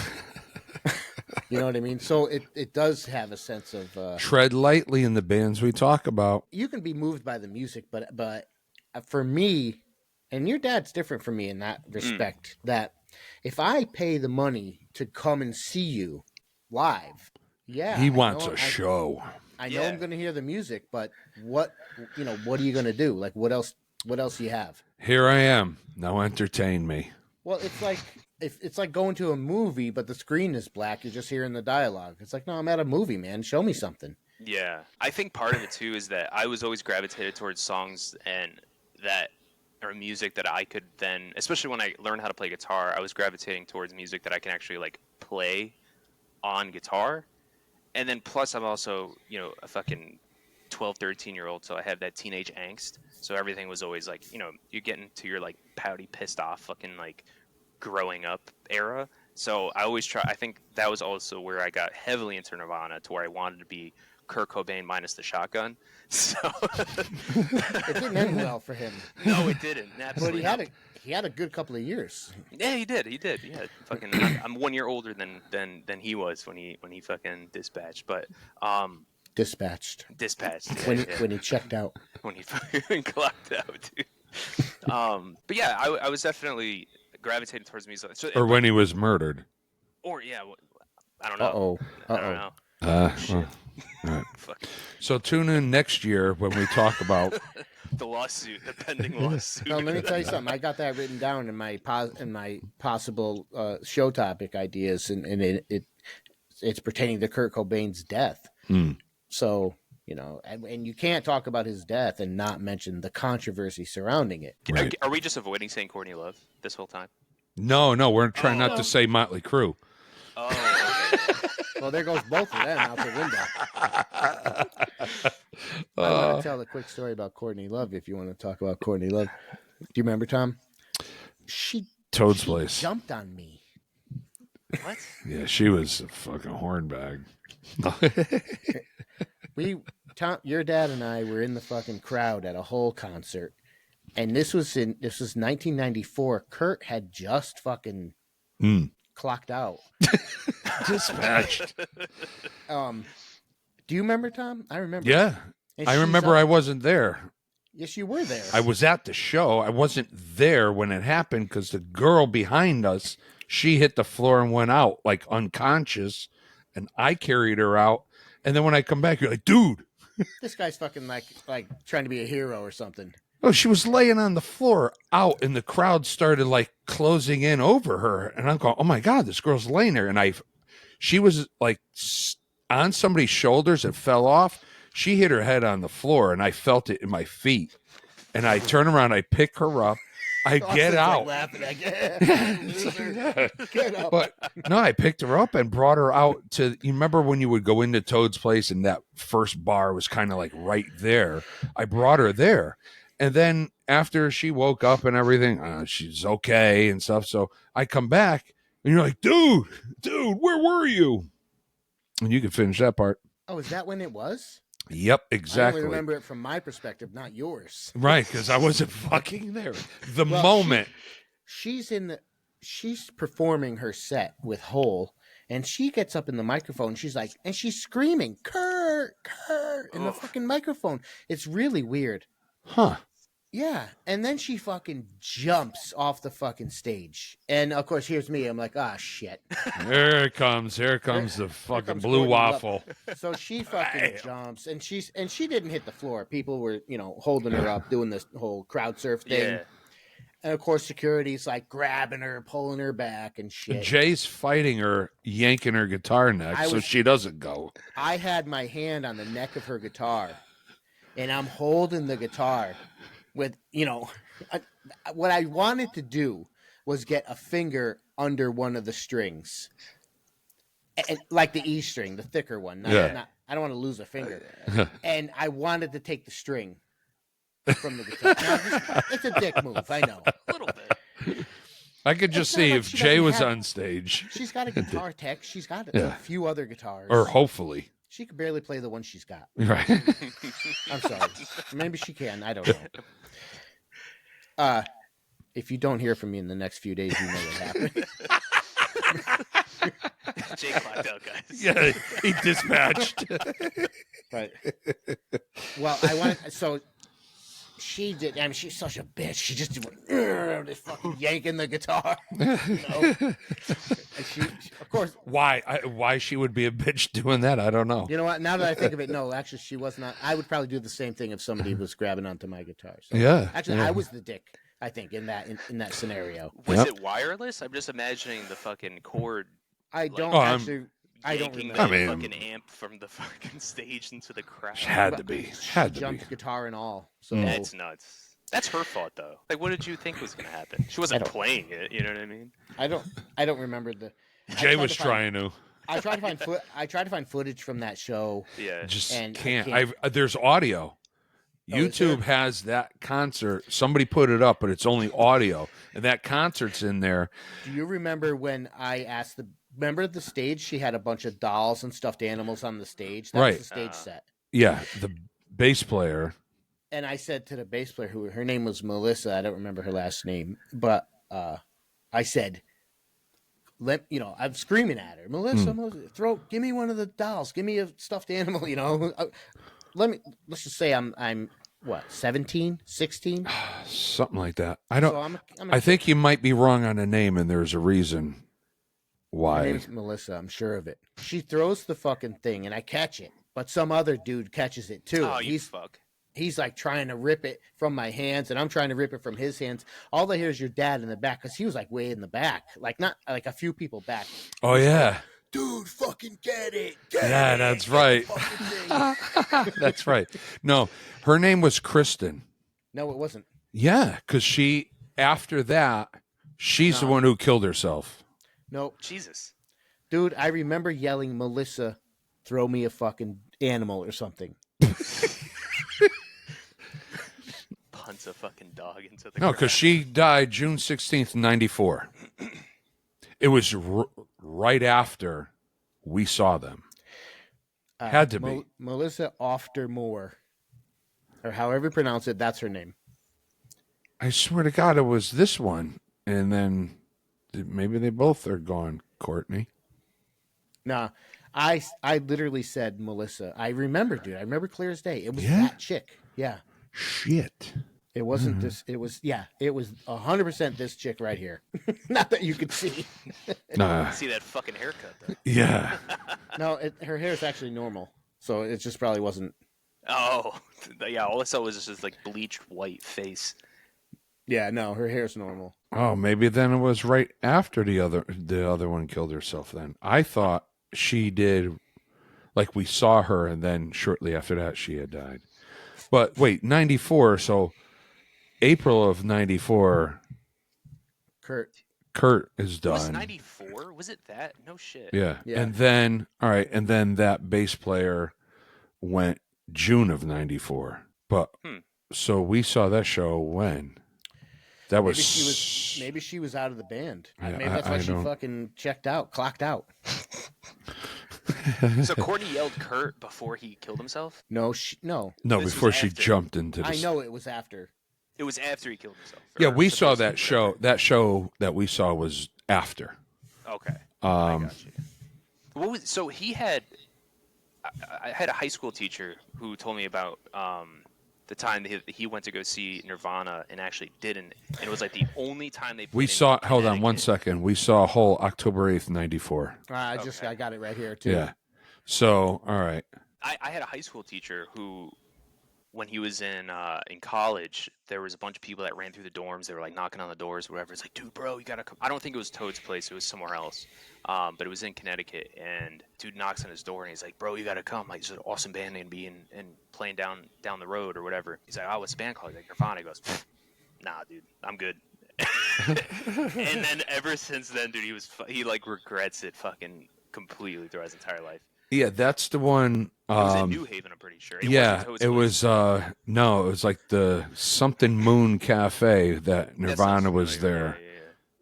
You know what I mean? So it does have a sense of Tread lightly in the bands we talk about. you can be moved by the music, but for me, and your dad's different from me in that respect, that if I pay the money to come and see you live, He wants a show. I know I'm going to hear the music, but what are you going to do? Like, what else do you have? Here I am. Now entertain me. Well, it's like it's like going to a movie, but the screen is black. You're just hearing the dialogue. It's like, no, I'm at a movie, man. Show me something. Yeah. I think part of it too is that I was always gravitated towards songs or music that I could then, especially when I learned how to play guitar, I was gravitating towards music that I can actually like play on guitar. And then plus I'm also, a fucking 12, 13-year-old, so I have that teenage angst. So everything was always like, you get into your like pouty, pissed off fucking like growing up era. So I think that was also where I got heavily into Nirvana, to where I wanted to be Kurt Cobain minus the shotgun. So it didn't end well for him. No, it didn't. Absolutely. But he had a good couple of years. Yeah, he did. Yeah, fucking. I'm 1 year older than he was when he fucking dispatched. But Dispatched. Yeah, when he checked out. When he fucking clocked out, dude. But yeah, I was definitely gravitating towards music. So, Or when he was murdered. Or yeah, I don't know. I don't know. Well, all right. So tune in next year when we talk about the pending lawsuit. No, let me tell you something. I got that written down in my possible show topic ideas, and it's pertaining to Kurt Cobain's death. So and you can't talk about his death and not mention the controversy surrounding it. Right. Are we just avoiding saying Courtney Love this whole time? No, we're trying not to say Motley Crue. Oh, okay. Well, there goes both of them out the window. I want to tell a quick story about Courtney Love. If you want to talk about Courtney Love, do you remember, Tom? She Place jumped on me. What? Yeah, she was a fucking hornbag. Tom, your dad and I were in the fucking crowd at a whole concert, and this was 1994. Kurt had just fucking clocked out. Dispatched. Do you remember, Tom? I remember. Yeah. And I she's remember up. I wasn't there. Yes, you were there. I was at the show. I wasn't there when it happened because the girl behind us, she hit the floor and went out like unconscious, and I carried her out. And then when I come back, you're like, dude. This guy's fucking like trying to be a hero or something. Oh, she was laying on the floor out, and the crowd started like closing in over her. And I'm going, oh my God, this girl's laying there. And she was like on somebody's shoulders. It fell off. She hit her head on the floor, and I felt it in my feet. And I turn around, I pick her up, I get out. Like laughing, get up. But no, I picked her up and brought her out to. You remember when you would go into Toad's place, and that first bar was kind of like right there. I brought her there. And then after she woke up and everything, she's okay and stuff. So I come back, and you're like, dude, where were you? And you can finish that part. Oh, is that when it was? Yep, exactly. I only remember it from my perspective, not yours. Right, because I wasn't fucking there. The moment. She's performing her set with Hole, and she gets up in the microphone. She's like, and she's screaming, Kurt, in the fucking microphone. It's really weird. Huh. Yeah, and then she fucking jumps off the fucking stage. And, of course, here's me. I'm like, shit. Here it comes. Here comes the fucking comes blue Courtney waffle. Love. So she fucking jumps, and she didn't hit the floor. People were, holding her up, doing this whole crowd surf thing. Yeah. And, of course, security's, like, grabbing her, pulling her back and shit. Jay's fighting her, yanking her guitar neck so she doesn't go. I had my hand on the neck of her guitar, and I'm holding the guitar with, what I wanted to do was get a finger under one of the strings, and, like the E string, the thicker one. I don't want to lose a finger. And I wanted to take the string from the guitar. Now, it's a dick move, I know. A little bit. I could just It's not see like if she Jay doesn't was have- on stage, She's got a guitar tech. She's got a Yeah. few other guitars. or hopefully, She could barely play the one she's got. right? I'm sorry. Maybe she can. I don't know. If you don't hear from me in the next few days, you know what happened. Jay clocked out, guys. Yeah, he dispatched. Right. Well, I want so she did. I mean, she's such a bitch. She just just fucking yanking the guitar. You know? And she, of course. Why she would be a bitch doing that? I don't know. You know what? Now that I think of it, no, actually, she was not. I would probably do the same thing if somebody was grabbing onto my guitar. So, Yeah, actually, yeah. I was the dick. I think in that scenario. Was Yep. it wireless? I'm just imagining the fucking cord I don't Oh, actually. I don't yanking remember. I the mean- fucking amp from the fucking stage into the crowd. Had to be. Had to be. Jumped guitar and all. So That's nuts. That's her fault, though. Like, what did you think was gonna happen? She wasn't playing it. You know what I mean? I don't remember the. Jay tried was to find- trying to. I tried to find I tried to find footage from that show. Yeah. Just And I can't. can't. There's audio. Oh, is there? YouTube has that concert. Somebody put it up, but it's only audio, and that concert's in there. Do you remember when I asked remember the stage? She had a bunch of dolls and stuffed animals on the stage. That Right. was the stage set. Yeah, the bass player. And I said to the bass player, who her name was Melissa, I don't remember her last name, but I said, I'm screaming at her, Melissa, give me one of the dolls, give me a stuffed animal, let's just say I'm what, 17, 16? Something like that. I don't. So I'm I think you might be wrong on a name, and there's a reason Her why. name's Melissa, I'm sure of it. She throws the fucking thing, and I catch it, but some other dude catches it too. Oh, you fuck. He's like trying to rip it from my hands, and I'm trying to rip it from his hands. All I hear is your dad in the back, because he was like way in the back, like not like a few people back. Oh yeah, Dude, fucking get it! yeah, that's right. That's right. No, her name was Kristen. No, it wasn't. Yeah, because she after that, she's the No. one who killed herself. Nope. Jesus. Dude, I remember yelling, Melissa, throw me a fucking animal or something. Punts a fucking dog into the No, crowd. because she died June 16th, 94. It was right after we saw them. Had to be. Melissa Oftermore, or however you pronounce it, that's her name. I swear to God, it was this one. And then maybe they both are gone, Courtney. Nah, I literally said Melissa. I remember, dude. I remember clear as day. It was Yeah? that chick. Yeah. Shit. It wasn't this. It was, it was 100% this chick right here. Not that you could see. Nah. See that fucking haircut, though. Yeah. No, her hair is actually normal. So it just probably wasn't. Oh, yeah. All I saw was just like bleached white face. Yeah, no, her hair's normal. Oh, maybe then it was right after the other one killed herself then. I thought she did, like we saw her, and then shortly after that she had died. But wait, 94, so April of 94, Kurt is It was done. 94? Was it that? No shit. Yeah. Yeah. And then, all right, and then that bass player went June of 94. But, so we saw that show when? That was... Maybe she was out of the band. Yeah, Maybe that's why I she don't- fucking clocked out. So Courtney yelled Kurt before he killed himself? No. No, This before was she after. jumped into the... I know it was after. It was after he killed himself. Yeah, or we saw supposedly, that show. whatever. That show that we saw was after. Okay. I got you. What was, so he had... I had a high school teacher who told me about the time that he went to go see Nirvana and actually didn't. And it was like the only time they played We in saw... Hold on one Connecticut. second. We saw a whole October 8th, 94. I got it right here too. Yeah. So, all right. I had a high school teacher who, when he was in college, there was a bunch of people that ran through the dorms. They were like knocking on the doors, or whatever. It's like, dude, bro, you gotta come. I don't think it was Toad's place. It was somewhere else, but it was in Connecticut. And dude knocks on his door, and he's like, bro, you gotta come. Like, there's an awesome band gonna be and playing down the road or whatever. He's like, oh, what's the band called? He's like, Nirvana. He goes, nah, dude, I'm good. And then ever since then, dude, he like regrets it fucking completely throughout his entire life. Yeah, that's the one... It was in New Haven, I'm pretty sure. It yeah, wasn't Toad's it place. was no, it was like the something Moon Cafe that That sounds Nirvana was familiar. there. Yeah.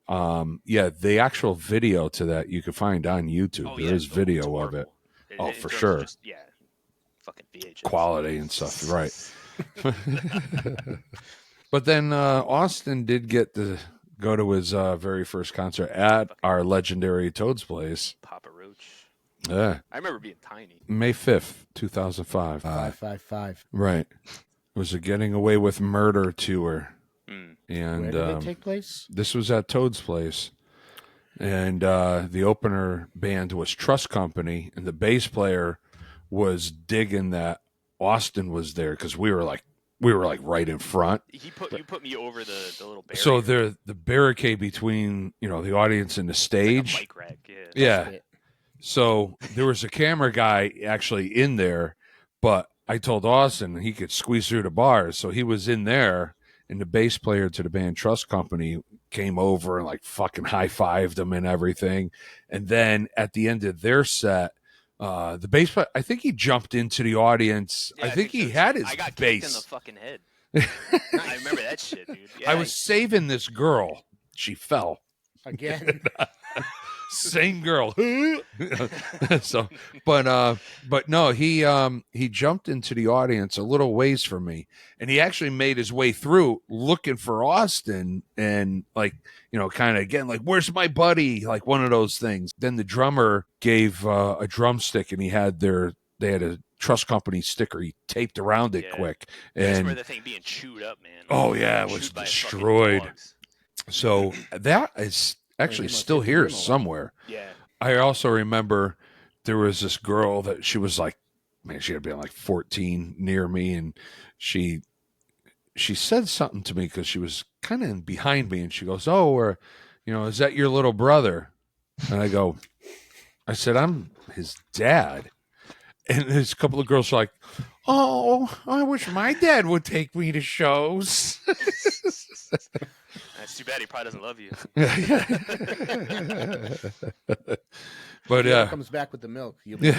Yeah, the actual video to that you can find on YouTube. Oh, There yeah, is it's video of it. horrible. Oh, In for terms of sure. just, yeah, fucking VHS. Quality and stuff, right. But then Austin did get to go to his very first concert at our legendary Toad's Place. Papa Roach. Yeah. I remember being tiny. May 5th, 2005. 555. Right. It was a Getting Away with Murder tour. Mm. And Where did it take place? this was at Toad's Place. And the opener band was Trust Company, and the bass player was digging that Austin was there because we were like right in front. You put me over the little barrier. So the barricade between the audience and the stage. Like a bike rack, yeah. Yeah. So there was a camera guy actually in there, but I told Austin he could squeeze through the bars, so he was in there. And the bass player to the band Trust Company came over and like fucking high-fived him and everything. And then at the end of their set, the bass player, I think he jumped into the audience. Yeah, I think he so. had his I got bass. kicked in the fucking head. I remember that shit, dude. Yeah, I was saving this girl. She fell. Again. Same girl. So, but no, he jumped into the audience a little ways from me, and he actually made his way through looking for Austin, and like kind of again like, where's my buddy? Like one of those things. Then the drummer gave a drumstick, and they had a Trust Company sticker. He taped around it quick, I and remember the thing being chewed up, man. oh yeah, it was Chewed by destroyed. fucking dogs. So that is actually must still hit the here criminal. somewhere. Yeah. I also remember there was this girl that she was like, man, she had been like 14 near me, and she said something to me because she was kind of behind me, and she goes, "Oh, or is that your little brother?" And I said, "I'm his dad." And there's a couple of girls were like, "Oh, I wish my dad would take me to shows." That's too bad. He probably doesn't love you. But It comes back with the milk. You'll be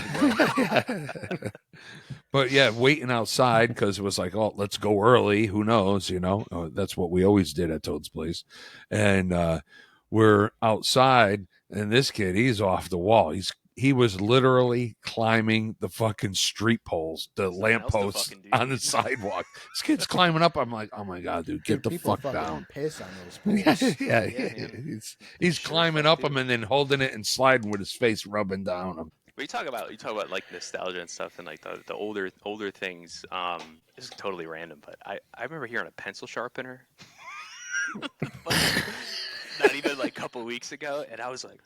but yeah, waiting outside because it was like, oh, let's go early. Who knows? That's what we always did at Toad's Place. And we're outside, and this kid, he's off the wall. He was literally climbing the fucking street poles, the lampposts on the sidewalk. This kid's climbing up. I'm like, oh my God, dude, get the people fuck down. Piss on those poles. Yeah. He's climbing up them and then holding it and sliding with his face rubbing down them. But you talk about like nostalgia and stuff, and like the older things. This is totally random, but I remember hearing a pencil sharpener. Not even like a couple weeks ago, and I was like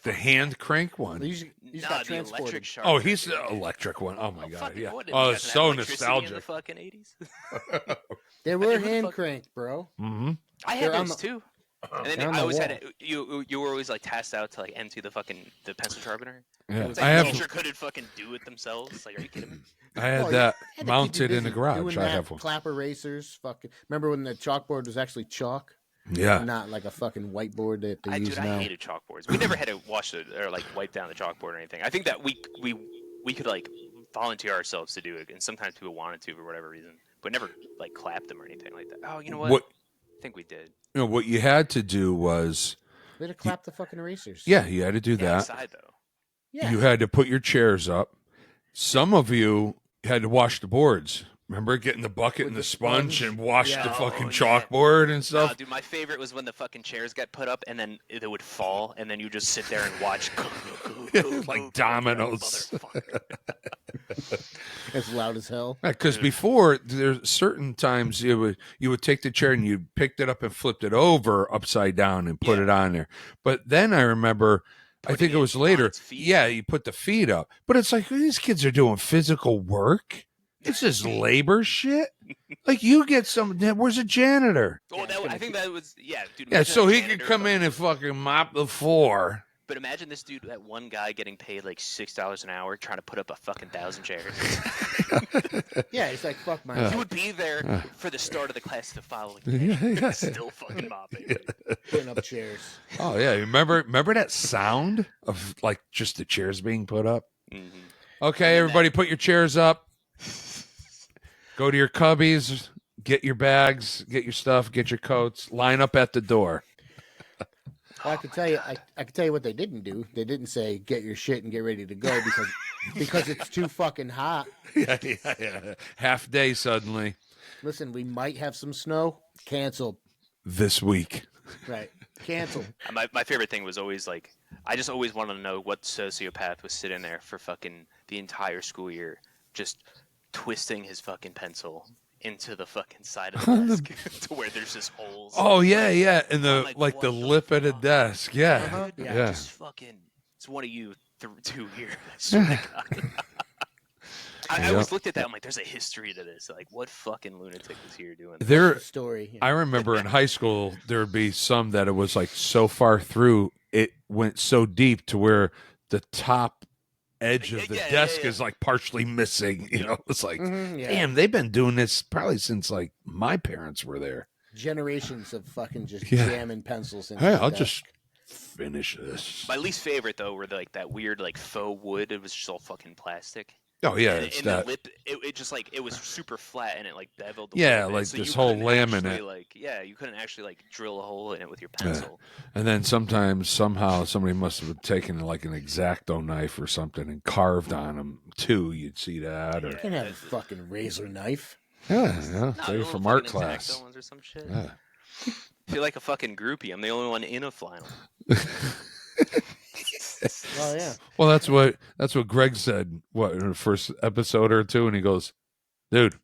the hand crank one. He's nah, got the transported. electric sharpener. Oh, he's the electric one. Oh my God, fucking yeah. what? Oh, You it's guys so have electricity in nostalgic. the fucking 80s. They I were mean, who the hand fuck- cranked, bro. Mm-hmm. I They're had on those the- too. And then They're on I the always wall. had it. You were always like tasked out to like empty the pencil sharpener. Yeah, was Like, I the teacher have. couldn't fucking do it themselves. Like, are you kidding me? I had Oh, that Had to keep mounted you in the busy garage. doing I that, have one. Clap erasers. Fucking. Remember when the chalkboard was actually chalk, Yeah. not like a fucking whiteboard that they use Dude, now. I hated chalkboards. We never had to wash it or like wipe down the chalkboard or anything. I think that we could like volunteer ourselves to do it, and sometimes people wanted to for whatever reason, but never like clapped them or anything like that. Oh, you know what? I think we did. What you had to do was, They had to clap the fucking erasers. yeah, you had to do Yeah, that. outside though. Yeah. You had to put your chairs up. Some of you had to wash the boards. Remember getting the bucket With and the the sponge sponge? and wash Yeah. the fucking Oh, yeah. chalkboard and Nah, stuff? dude, my favorite was when the fucking chairs got put up and then it would fall, and then you just sit there and watch. Like dominoes. Motherfucker. As loud as hell. Because before, there's certain times you would take the chair and you picked it up and flipped it over upside down and put Yeah. it on there. But then I remember, I Putting think it it was on later. its feet. Yeah, you put the feet up. But it's like, these kids are doing physical work. This is labor shit. Like, you get some. Where's a janitor? Oh, I think that was dude. Yeah, imagine so that he could janitor come fucking- in and fucking mop the floor. But imagine this dude, that one guy getting paid like $6 an hour, trying to put up a fucking 1,000 chairs. Yeah, it's like, fuck my He would be there for the start of the class the following day, still fucking mopping. putting up chairs. Oh yeah, remember that sound of like just the chairs being put up? Mhm. Okay, everybody, put your chairs up. Go to your cubbies, get your bags, get your stuff, get your coats, line up at the door. Well, I can tell you, I can tell you what they didn't do. They didn't say get your shit and get ready to go because it's too fucking hot. Yeah. Half day suddenly Listen, we might have some snow. Canceled. this week. Right. Canceled. My favorite thing was always like, I just always wanted to know what sociopath was sitting there for fucking the entire school year, just twisting his fucking pencil into the fucking side of the desk to where there's just holes. Oh yeah, and the I'm like the what lip at a fuck? desk. Yeah, Uh-huh. yeah. Just fucking, it's one of you two here. I swear to God. I always looked at that. I'm like, there's a history to this. Like, what fucking lunatic was here doing this? There, Story. Yeah. I remember in high school there would be some that it was like so far through it went so deep to where the top edge of the desk is like partially missing. You know, it's like, Yeah. damn, they've been doing this probably since like my parents were there. Generations of fucking just Yeah. jamming pencils in. Hey, I'll just finish this. My least favorite though were like that weird like faux wood. It was just all fucking plastic. Oh yeah, And it's in that. the lip, it just like it was super flat and it like beveled. Yeah, bit, like so this you whole couldn't laminate. actually, like, yeah, you couldn't actually like drill a hole in it with your pencil. And then somehow somebody must have taken like an X-Acto knife or something and carved on them too. You'd see that, or You can have a fucking razor knife. yeah, No, they the from little art fucking class. Xennial ones or some shit. Yeah. I feel like a fucking groupie. I'm the only one in a flannel. Oh yeah. Well, that's what Greg said. What in the first episode or two, and he goes, "Dude,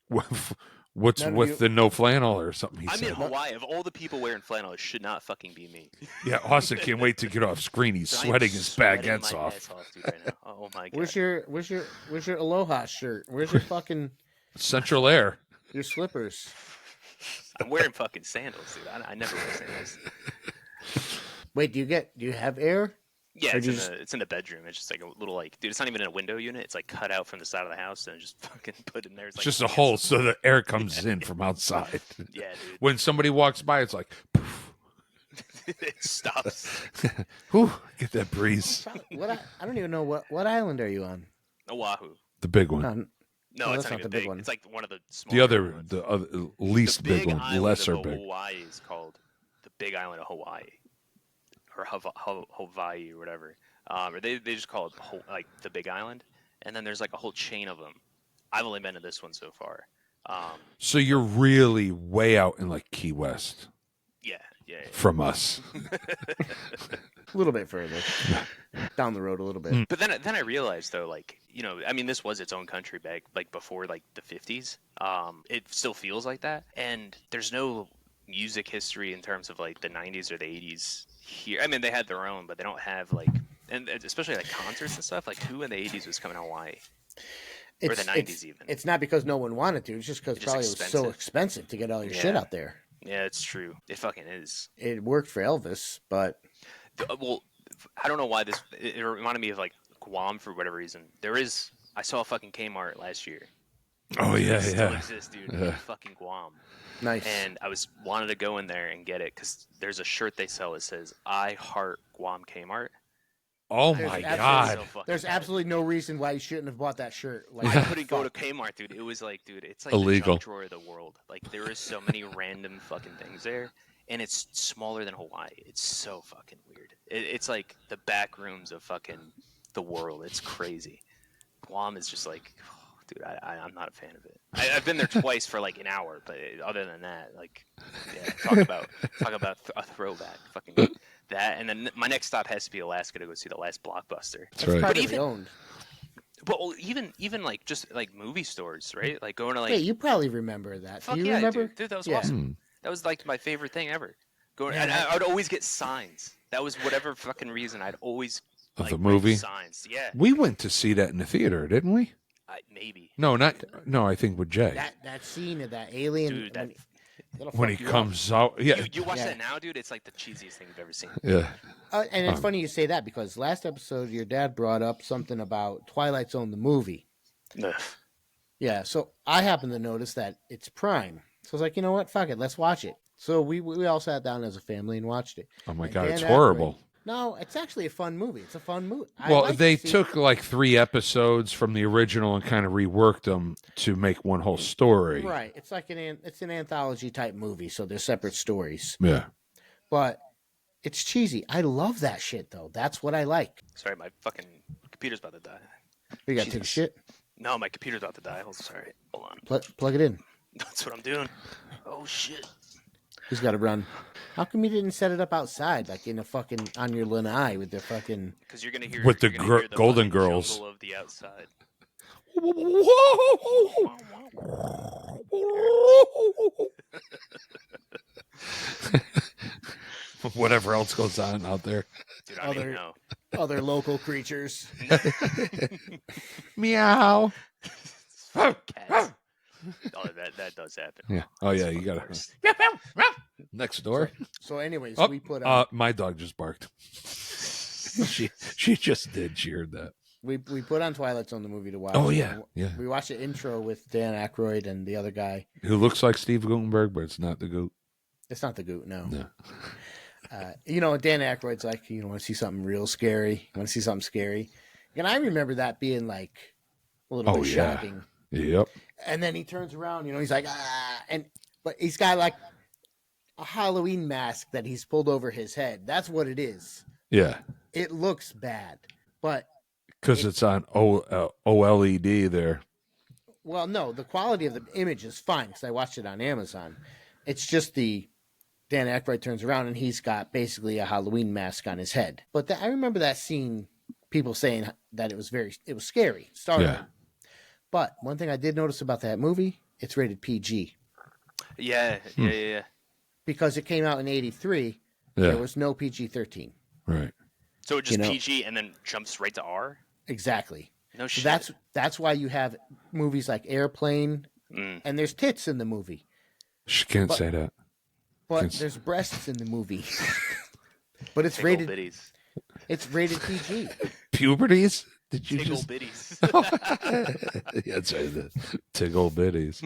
what's None of with you- the no flannel or something?" He I'm in said, Hawaii. Of all the people wearing flannel, it should not fucking be me. "Yeah, Austin can't wait to get off screen. He's So I'm sweating his sweating baguettes my off." ass dude, right now. Oh my god. Where's your Aloha shirt? Where's your fucking Central Air. your slippers? I'm wearing fucking sandals, dude. I never wear sandals. Wait, do you have air? Yeah, Or it's do in, you it's in a bedroom. It's just like a little like, dude. It's not even in a window unit. It's like cut out from the side of the house and just fucking put in there. It's It's like just a hole so the air comes in from outside. Yeah, dude. When somebody walks by, it's like, poof, It stops. whew, get that breeze. I don't even know what island are you on? Oahu. The big one. No, No, No, it's that's not not even the big big. one. It's like one of the The smaller ones. other least The big one, island lesser of big. Hawaii is called the Big Island of Hawaii, or Hawaii or whatever. Or they just call it like the Big Island, and then there's like a whole chain of them. I've only been to this one so far. So you're really way out in like Key West Yeah. from us. a little bit further down the road, a little bit. But then I realized though, like, you know, I mean, this was its own country back like before like the 50s. It still feels like that, and there's no music history in terms of like the 90s or the 80s here. I mean, they had their own, but they don't have like, and especially like concerts and stuff. Like, who in the 80s was coming to Hawaii? Or the 90s even. It's not because no one wanted to. It's just because It's probably just it was so expensive to get all your shit Yeah. out there. Yeah, it's true. It fucking is. It worked for Elvis, but Well, I don't know why this. It reminded me of like Guam for whatever reason. I saw a fucking Kmart last year. Oh yeah, It still yeah. exists, dude. In fucking Guam. nice. And I wanted to go in there and get it because there's a shirt they sell that says "I heart Guam Kmart." Oh There's my absolutely God. So fucking There's bad. absolutely no reason why you shouldn't have bought that shirt. Like, I couldn't go to fuck. Kmart, dude. It was like, dude, it's like Illegal. the junk drawer of the world. Like there is so many random fucking things there, and it's smaller than Hawaii. It's so fucking weird. It's like the back rooms of fucking the world. It's crazy. Guam is just like, dude, I'm not a fan of it. I've been there twice for like an hour, but other than that, like, yeah, talk about a throwback, fucking that. And then my next stop has to be Alaska to go see the last Blockbuster. That's right. Privately even- owned. But even like just like movie stores, right? Like going to like, Hey, you probably remember that. fuck Do you yeah, remember? dude, that was Yeah. awesome. That was like my favorite thing ever. Going, Man, and I would always get signs. That was whatever fucking reason. I'd always Of like, the write movie? signs. Yeah, We went to see that in the theater, didn't we? maybe. No, I think with Jay. That scene of that alien Dude, that- that'll When he fuck you up. comes out, yeah, You watch Yeah. that now, dude. It's like the cheesiest thing you've ever seen. yeah. And it's funny you say that because last episode your dad brought up something about Twilight Zone the movie. Ugh. Yeah, so I happened to notice that it's Prime. So I was like, you know what? Fuck it, let's watch it. So we all sat down as a family and watched it. Oh my And God, Dan it's Aykroyd- horrible. No, it's actually a fun movie. It's a fun movie. Well, they took like 3 episodes from the original and kind of reworked them to make one whole story. right. It's like it's an anthology type movie, so they're separate stories. Yeah. But It's cheesy. I love that shit though. That's what I like. Sorry, my fucking computer's about to die. You gotta take a Jesus. shit. No, my computer's about to die. Sorry. Hold on. Plug it in. That's what I'm doing. Oh, shit. He's got to run. How come you didn't set it up outside, like in a fucking on your lanai with the fucking? Because you're gonna hear With the you're gonna hear the Golden fucking Girls. jungle of the outside. Whatever else goes on out there. Dude, I don't even know. Other local creatures. Meow. Cats. Oh, that does happen. Yeah. Oh yeah, That's you the gotta worst. next door. So, anyways, Oh, we put on my dog just barked. she just did. She heard that. we put on Twilight Zone the movie to watch. Oh yeah, yeah. We watched the intro with Dan Aykroyd and the other guy. Who looks like Steve Gutenberg, but it's not the goat. It's not the Goot, no. No. Dan Aykroyd's like, you want to see something real scary? Want to see something scary? And I remember that being like a little bit yeah. shocking. Yep. And then he turns around, he's like, but he's got like a Halloween mask that he's pulled over his head. That's what it is. Yeah. It looks bad, but Because it's on OLED there. well, no, the quality of the image is fine because I watched it on Amazon. It's just the Dan Aykroyd turns around and he's got basically a Halloween mask on his head. But I remember that scene, people saying that it was scary, startling. Yeah. But one thing I did notice about that movie, it's rated PG. Yeah. Because it came out in 83, Yeah. there was no PG-13. Right. So it just PG and then jumps right to R? Exactly. No shit. So that's why you have movies like Airplane, and there's tits in the movie. She can't say that. But there's breasts in the movie. But it's Tickle rated bitties. It's rated PG. Puberties? Did you Tickle just? bitties. Yeah, that's right. The tickle bitties.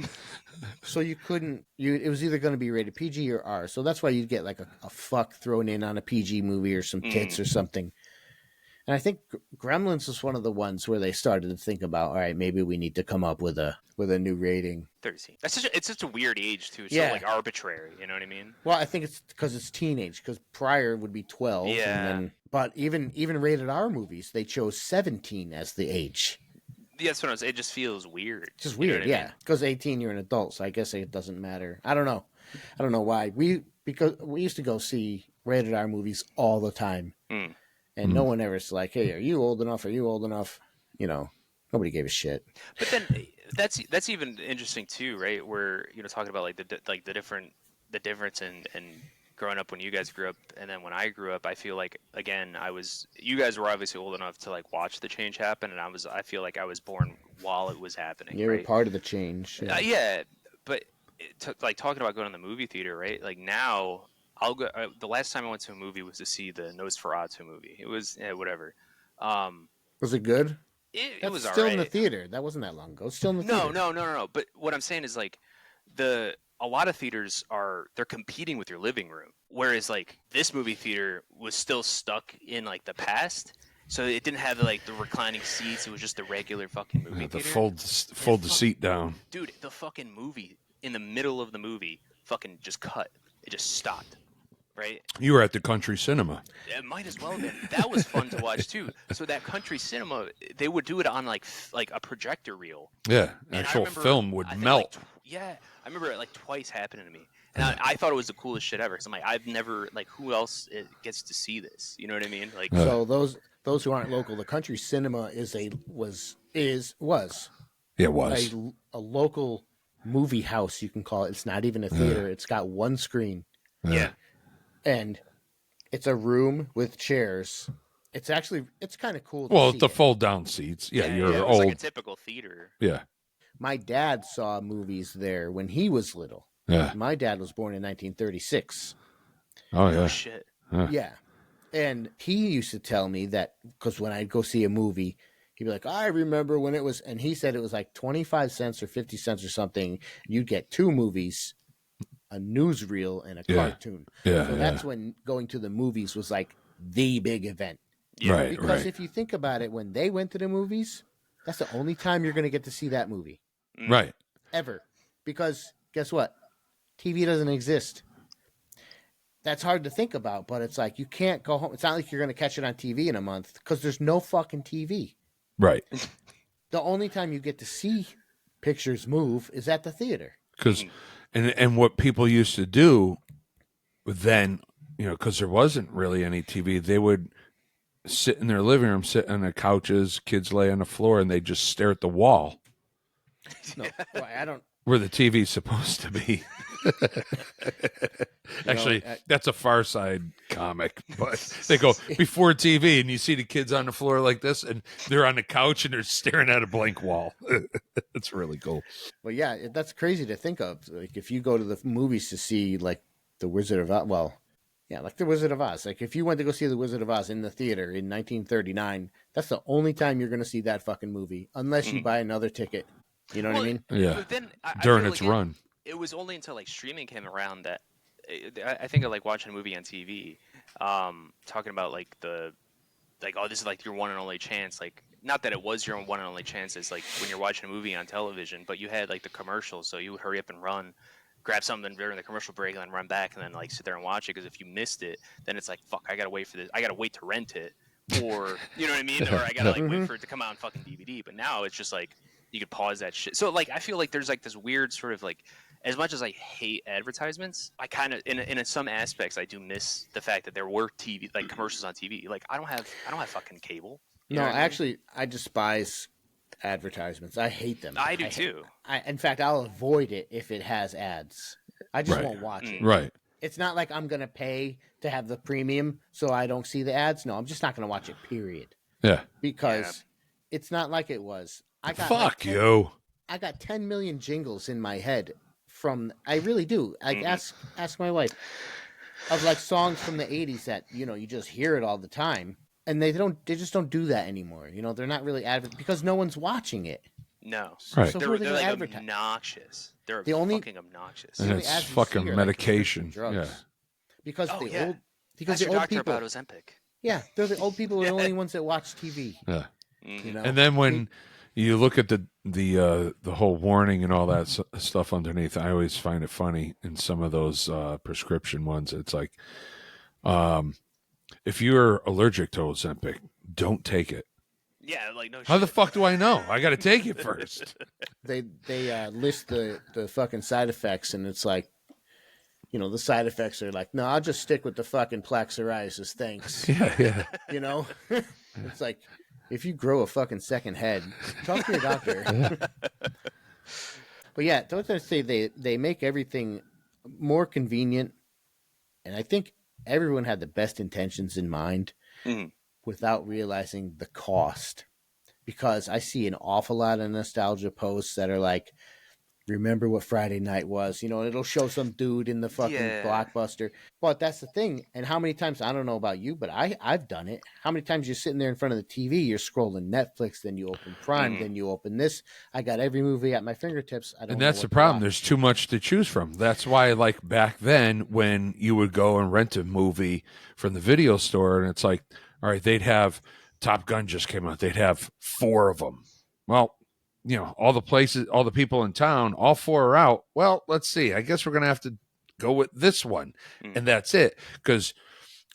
So you couldn't. It was either going to be rated PG or R. So that's why you'd get like a fuck thrown in on a PG movie or some tits or something. And I think Gremlins was one of the ones where they started to think about, all right, maybe we need to come up with a new rating. 13. It's such a weird age too. It's Yeah. so like arbitrary. You know what I mean? Well, I think it's because it's teenage. Because prior would be 12. Yeah. But even rated R movies, they chose 17 as the age. Yeah, that's what I was. It just feels weird. It's just You know weird, what I yeah. mean? Because 18, you're an adult, so I guess it doesn't matter. I don't know. I don't know why. Because we used to go see rated R movies all the time, and no one ever's like, "Hey, are you old enough? Are you old enough?" Nobody gave a shit. But then that's even interesting too, right? Where talking about like the difference in growing up when you guys grew up and then when I grew up. I feel like again you guys were obviously old enough to like watch the change happen, and I feel like I was born while it was happening. You were right? part of the change. Yeah, but like talking about going to the movie theater, right? Like now I'll go. The last time I went to a movie was to see the Nosferatu movie. It was whatever. Was it good? It was still all in the right. theater. That wasn't that long ago. It's still in the theater. No. But what I'm saying is like a lot of theaters they're competing with your living room, whereas like this movie theater was still stuck in like the past, so it didn't have like the reclining seats. It was just the regular fucking movie The theater. fold the seat down. Dude, the fucking movie in the middle of the movie fucking just cut. It just stopped. Right? You were at the country cinema. It might as well have been. That was fun to watch too. So that country cinema, they would do it on like a projector reel. Yeah, And I actual remember- film would I think, melt. I remember it like twice happening to me, and I thought it was the coolest shit ever. Cause I'm like, I've never like who else gets to see this? You know what I mean? Like, So those who aren't local, the country cinema was Yeah, it was. a local movie house. You can call it. It's not even a theater. It's got one screen. yeah. And it's a room with chairs. It's kind of cool. Well, see it's the it. fold down seats. Yeah, you're it was old. like a typical theater. Yeah, My dad saw movies there when he was little. yeah. My dad was born in 1936. Oh yeah. Oh shit. Yeah. And he used to tell me that because when I'd go see a movie, he'd be like, I remember when it was, and he said it was like 25 cents or 50 cents or something. You'd get two movies, a newsreel and a cartoon. Yeah, So that's when going to the movies was like the big event. Right, Because right. if you think about it, when they went to the movies, that's the only time you're going to get to see that movie Right. ever. Because guess what? TV doesn't exist. that's hard to think about, but it's like you can't go home. It's not like you're going to catch it on TV in a month because there's no fucking TV. Right. The only time you get to see pictures move is at the theater. Because, and what people used to do then, because there wasn't really any TV, they would sit in their living room, sit on the couches, kids lay on the floor, and they just stare at the wall. No, well, I don't. Where the TV's supposed to be. Actually, that's a Far Side comic, but they go before TV and you see the kids on the floor like this and they're on the couch and they're staring at a blank wall. It's really cool. Well, yeah, that's crazy to think of. Like if you go to the movies to see like the Wizard of Oz, like the Wizard of Oz. Like if you went to go see the Wizard of Oz in the theater in 1939, that's the only time you're going to see that fucking movie, unless you buy another ticket. You know what I mean? Yeah. But then during feel its like run. It was only until like streaming came around that I think of like watching a movie on TV, talking about like oh, this is like your one and only chance. Like, not that it was your one and only chance. It's like when you're watching a movie on television, but you had like the commercials, so you would hurry up and run, grab something during the commercial break, and then run back and then like sit there and watch it. Because if you missed it, then it's like, fuck, I gotta wait for this. I gotta wait to rent it, or you know what I mean, or I gotta like wait for it to come out on fucking DVD. But now it's just like you could pause that shit. So like I feel like there's like this weird sort of like, as much as I hate advertisements, I kind of in some aspects I do miss the fact that there were TV like commercials on TV. Like I don't have fucking cable. You know what I mean? Actually, I despise advertisements. I hate them. I do too. In fact, I'll avoid it if it has ads. I just won't watch it. Right. It's not like I'm gonna pay to have the premium so I don't see the ads. No, I'm just not gonna watch it. Period. Yeah. Because it's not like it was. I got you. I got 10 million jingles in my head. I really do. Like ask my wife of like songs from the 80s that you just hear it all the time, and they just don't do that anymore. They're not really because no one's watching it. No, right? So they're like obnoxious. They're fucking obnoxious. And it's fucking medication. Yeah, because Ask the your old doctor people about Ozempic. Yeah, they're the old people are the only ones that watch TV. Yeah. You know? And then when you look at the whole warning and all that stuff underneath, I always find it funny in some of those prescription ones. It's like, if you're allergic to Ozempic, don't take it. Yeah, like no. How the fuck do I know? I got to take it first. They list the fucking side effects, and it's like, the side effects are like, no, I'll just stick with the fucking plaque psoriasis. Thanks. Yeah. It's like, if you grow a fucking second head, talk to your doctor. But yeah, don't they say they make everything more convenient, and I think everyone had the best intentions in mind without realizing the cost. Because I see an awful lot of nostalgia posts that are like, remember what Friday night was, and it'll show some dude in the fucking Blockbuster. But that's the thing. And how many times, I don't know about you, but I've done it. How many times you're sitting there in front of the TV, you're scrolling Netflix, then you open Prime, then you open this. I got every movie at my fingertips. And that's the problem. There's too much to choose from. That's why, like back then, when you would go and rent a movie from the video store, and it's like, all right, they'd have Top Gun just came out. They'd have 4 of them. Well, all the places, all the people in town, all 4 are out. Well, let's see. I guess we're going to have to go with this one. And that's it. Because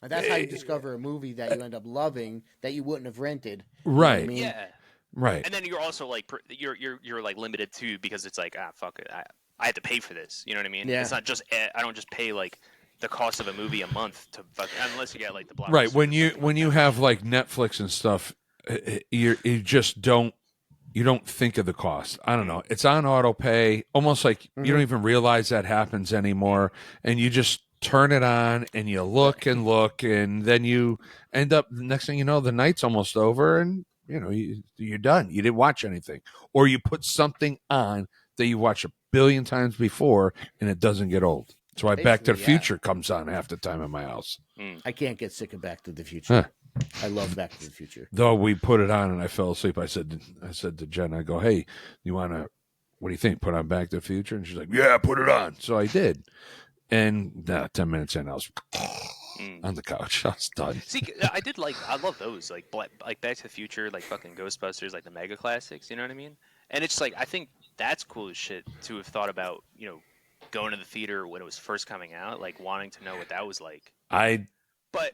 that's how you discover a movie that you end up loving that you wouldn't have rented. Right. You know what I mean? Yeah. Right. And then you're also like, you're like limited too, because it's like, fuck it. I have to pay for this. You know what I mean? Yeah. It's not just, I don't just pay like the cost of a movie a month to unless you get like the Blockbuster. Right. When you have like Netflix and stuff, you just don't. You don't think of the cost. I don't know. It's on auto pay, almost like you don't even realize that happens anymore. And you just turn it on and you look, and then you end up, next thing you know, the night's almost over and, you're done. You didn't watch anything. Or you put something on that you watched 1 billion times before and it doesn't get old. That's why Back to the Future comes on half the time in my house. I can't get sick of Back to the Future. Huh. I love Back to the Future. Though we put it on and I fell asleep, I said to Jen, I go, hey, what do you think? Put on Back to the Future? And she's like, yeah, put it on. So I did. And 10 minutes in, I was on the couch. I was done. See, I love those, like Back to the Future, like fucking Ghostbusters, like the mega classics, you know what I mean? And it's like, I think that's cool as shit to have thought about, going to the theater when it was first coming out, like wanting to know what that was like. I But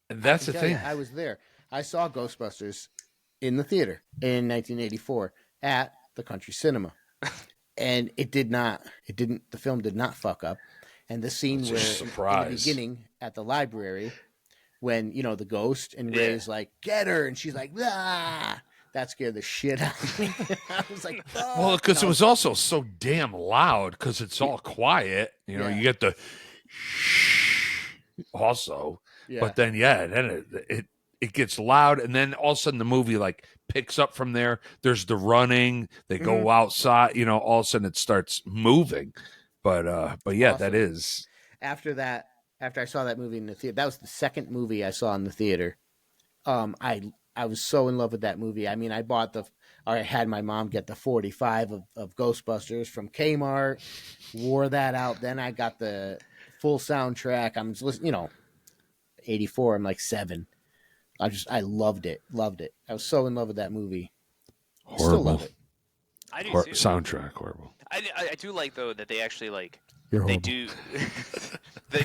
that's the tell thing. you, I was there. I saw Ghostbusters in the theater in 1984 at the Country Cinema, and the film did not fuck up. And the scene That's a where in the surprise. beginning at the library, when the ghost and Ray's like, "Get her," and she's like, "Ah," that scared the shit out of me. I was like, "Oh." Well, because it was also so damn loud because it's all quiet. Yeah. You get the also, Yeah. but then then it gets loud, and then all of a sudden the movie like picks up from there. There's the running. They go outside. All of a sudden it starts moving. But yeah, Awesome. that is. After I saw that movie in the theater, that was the second movie I saw in the theater. I was so in love with that movie. I mean, I had my mom get the 45 of Ghostbusters from Kmart, wore that out. Then I got the full soundtrack. I'm listening, 84. I'm like 7. I loved it. I was so in love with that movie. Horrible. Still love it. I do too. Soundtrack horrible. I do like though that they actually like You're they horrible. do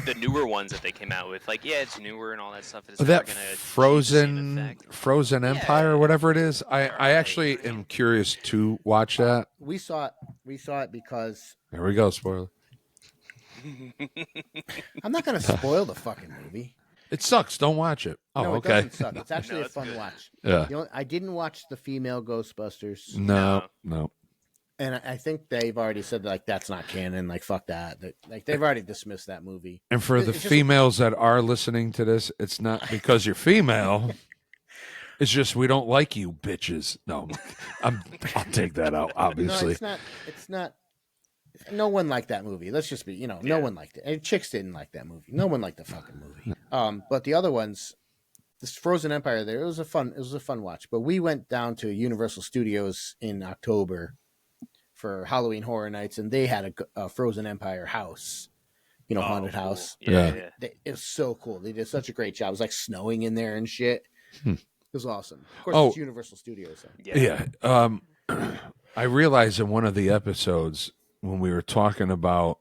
the newer ones that they came out with. Like it's newer and all that stuff. It's That never gonna achieve the same effect. Frozen Empire or whatever it is. I actually Right. am curious to watch that. We saw it because There we go. Spoiler. I'm not going to spoil the fucking movie. It sucks. Don't watch it. Oh, No, it okay. doesn't suck. It's actually No, a it's fun good. watch. Yeah. I didn't watch the female Ghostbusters, No. and I think they've already said like that's not canon. Like fuck that. Like they've already dismissed that movie. And for the It's just- females that are listening to this, it's not because you're female. It's just we don't like you, bitches. No, I'll take that out. No, Obviously, it's not. It's not. No one liked that movie. Let's just be, no one liked it. And chicks didn't like that movie. No one liked the fucking movie. But the other ones, this Frozen Empire, it was a fun watch. But we went down to Universal Studios in October for Halloween Horror Nights, and they had a Frozen Empire house, haunted cool. house. Yeah. It was so cool. They did such a great job. It was like snowing in there and shit. It was awesome. Of course, it's Universal Studios. So. Yeah. I realized in one of the episodes when we were talking about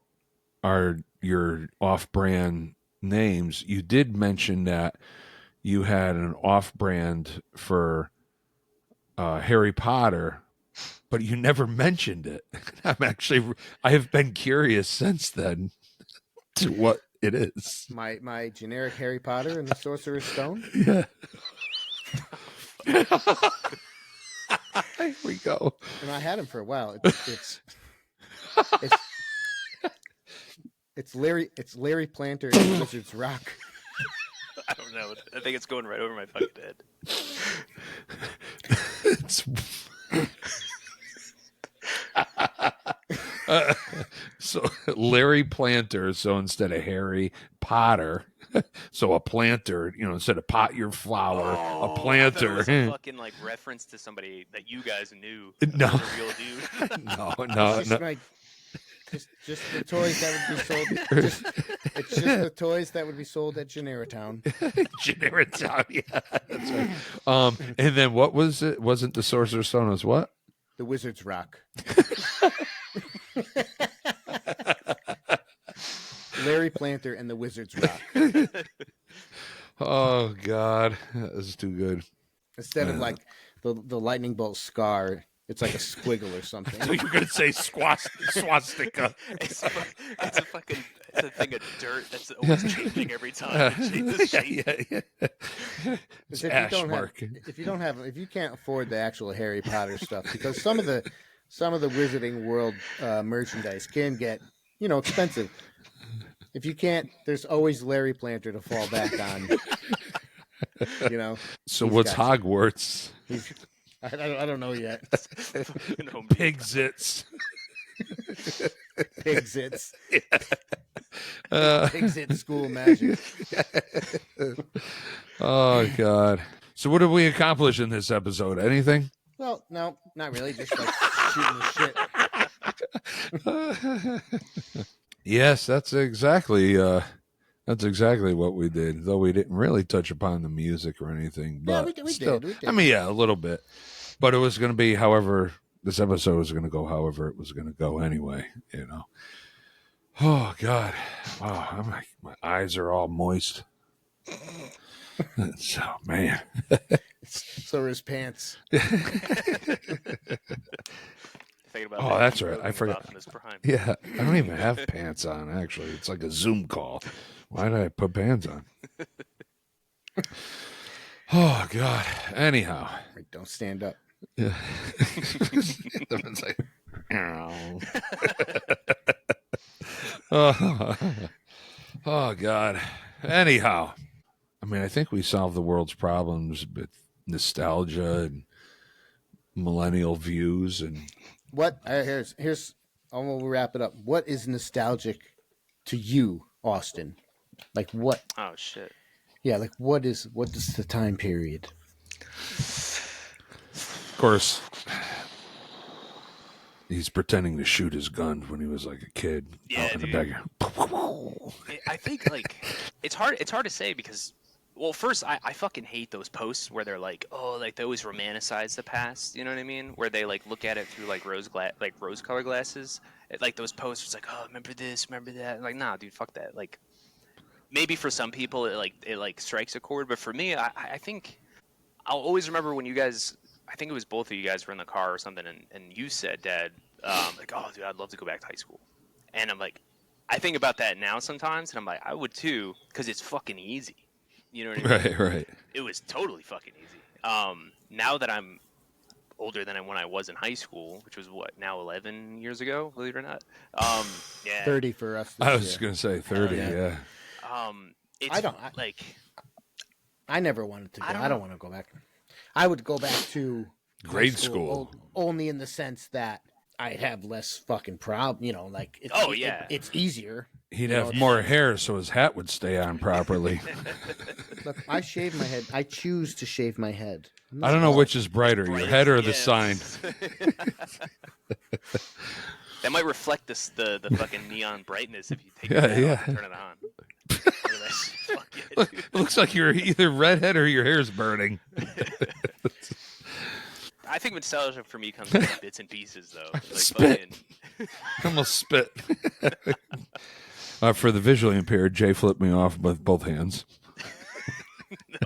your off-brand names, you did mention that you had an off-brand for Harry Potter, but you never mentioned it. I have been curious since then to what it is. My generic Harry Potter and the Sorcerer's Stone. Yeah. Here we go. And I had him for a while. It's Larry Planter and Wizard's Rock. I don't know. I think it's going right over my fucking head. It's so Larry Planter. So instead of Harry Potter, so a planter. Instead of pot your flower, a planter. It was a fucking reference to somebody that you guys knew. No. A real dude. No. Just the toys that would be sold. It's just the toys that would be sold at Generatown. Generatown, yeah, that's right. And then what was it? Wasn't the Sorcerer's Stone? It was what? The Wizard's Rock. Larry Planter and the Wizard's Rock. Oh God, this is too good. Instead of the lightning bolt scar, it's like a squiggle or something. So you're gonna say swastika? It's a thing of dirt that's always changing every time. It changes shape. Yeah. It's ash mark. If you can't afford the actual Harry Potter stuff, because some of the Wizarding World merchandise can get expensive. If you can't, there's always Larry Planter to fall back on. So what's got Hogwarts? I don't know yet. Pig zits. Pig zits. Pig zit school magic. Oh God. So what did we accomplish in this episode? Anything? Well, no, not really. Just shooting the shit. Yes, that's exactly what we did. Though we didn't really touch upon the music or anything. But Yeah, we did. I mean, yeah, a little bit. But it was going to be however this episode was going to go. However, it was going to go anyway. Oh God! Wow, my eyes are all moist. So man, So are his pants. Thinking about oh that that's Heath right. I Rogan forgot. Optimus Prime. Yeah, I don't even have pants on. Actually, it's like a Zoom call. Why did I put pants on? Oh God! Anyhow, Like, don't stand up. yeah. It's like, oh, oh God! Anyhow, I mean, I think we solved the world's problems with nostalgia and millennial views and What? Here's. I'm gonna wrap it up. What is nostalgic to you, Austin? Like what? Oh shit. Yeah, like what is the time period? of course he's pretending to shoot his gun when he was like a kid out in the dude. back. I think like it's hard to say because well, first I fucking hate those posts where they're like, oh, like they always romanticize the past, you know what I mean? Where they like look at it through like rose colored glasses. Like those posts, it's like, oh, remember this, remember that. Like, nah, dude, fuck that. Like, maybe for some people it strikes a chord, but for me, I think I'll always remember when you guys, I think it was both of you guys were in the car or something, and you said, Dad, like, oh, dude, I'd love to go back to high school. And I'm like, I think about that now sometimes, and I'm like, I would too, because it's fucking easy. You know what I mean? Right. It was totally fucking easy. Now that I'm older than when I was in high school, which was what, now 11 years ago, believe it or not. Yeah. 30 for us. I was just gonna say 30. Yeah. It's I don't- like. I never wanted to go. I I don't want to go back. I would go back to Grade high school. only in the sense that I'd have less fucking problem. You know, like it's, Oh, yeah. it's easier. He'd You have know, more hair so his hat would stay on properly. Look, I shave my head. I choose to shave my head. I don't know which is brighter, your head or the Yeah. sign. That might reflect the fucking neon brightness if you take Yeah, it down yeah. and turn it on. Look at that shit. Fuck yeah, Look, dude. it looks like you're either redhead or your hair's burning. I think nostalgia for me comes in like bits and pieces, though. Like Spit. fucking, Almost spit. For the visually impaired, Jay flipped me off with both hands.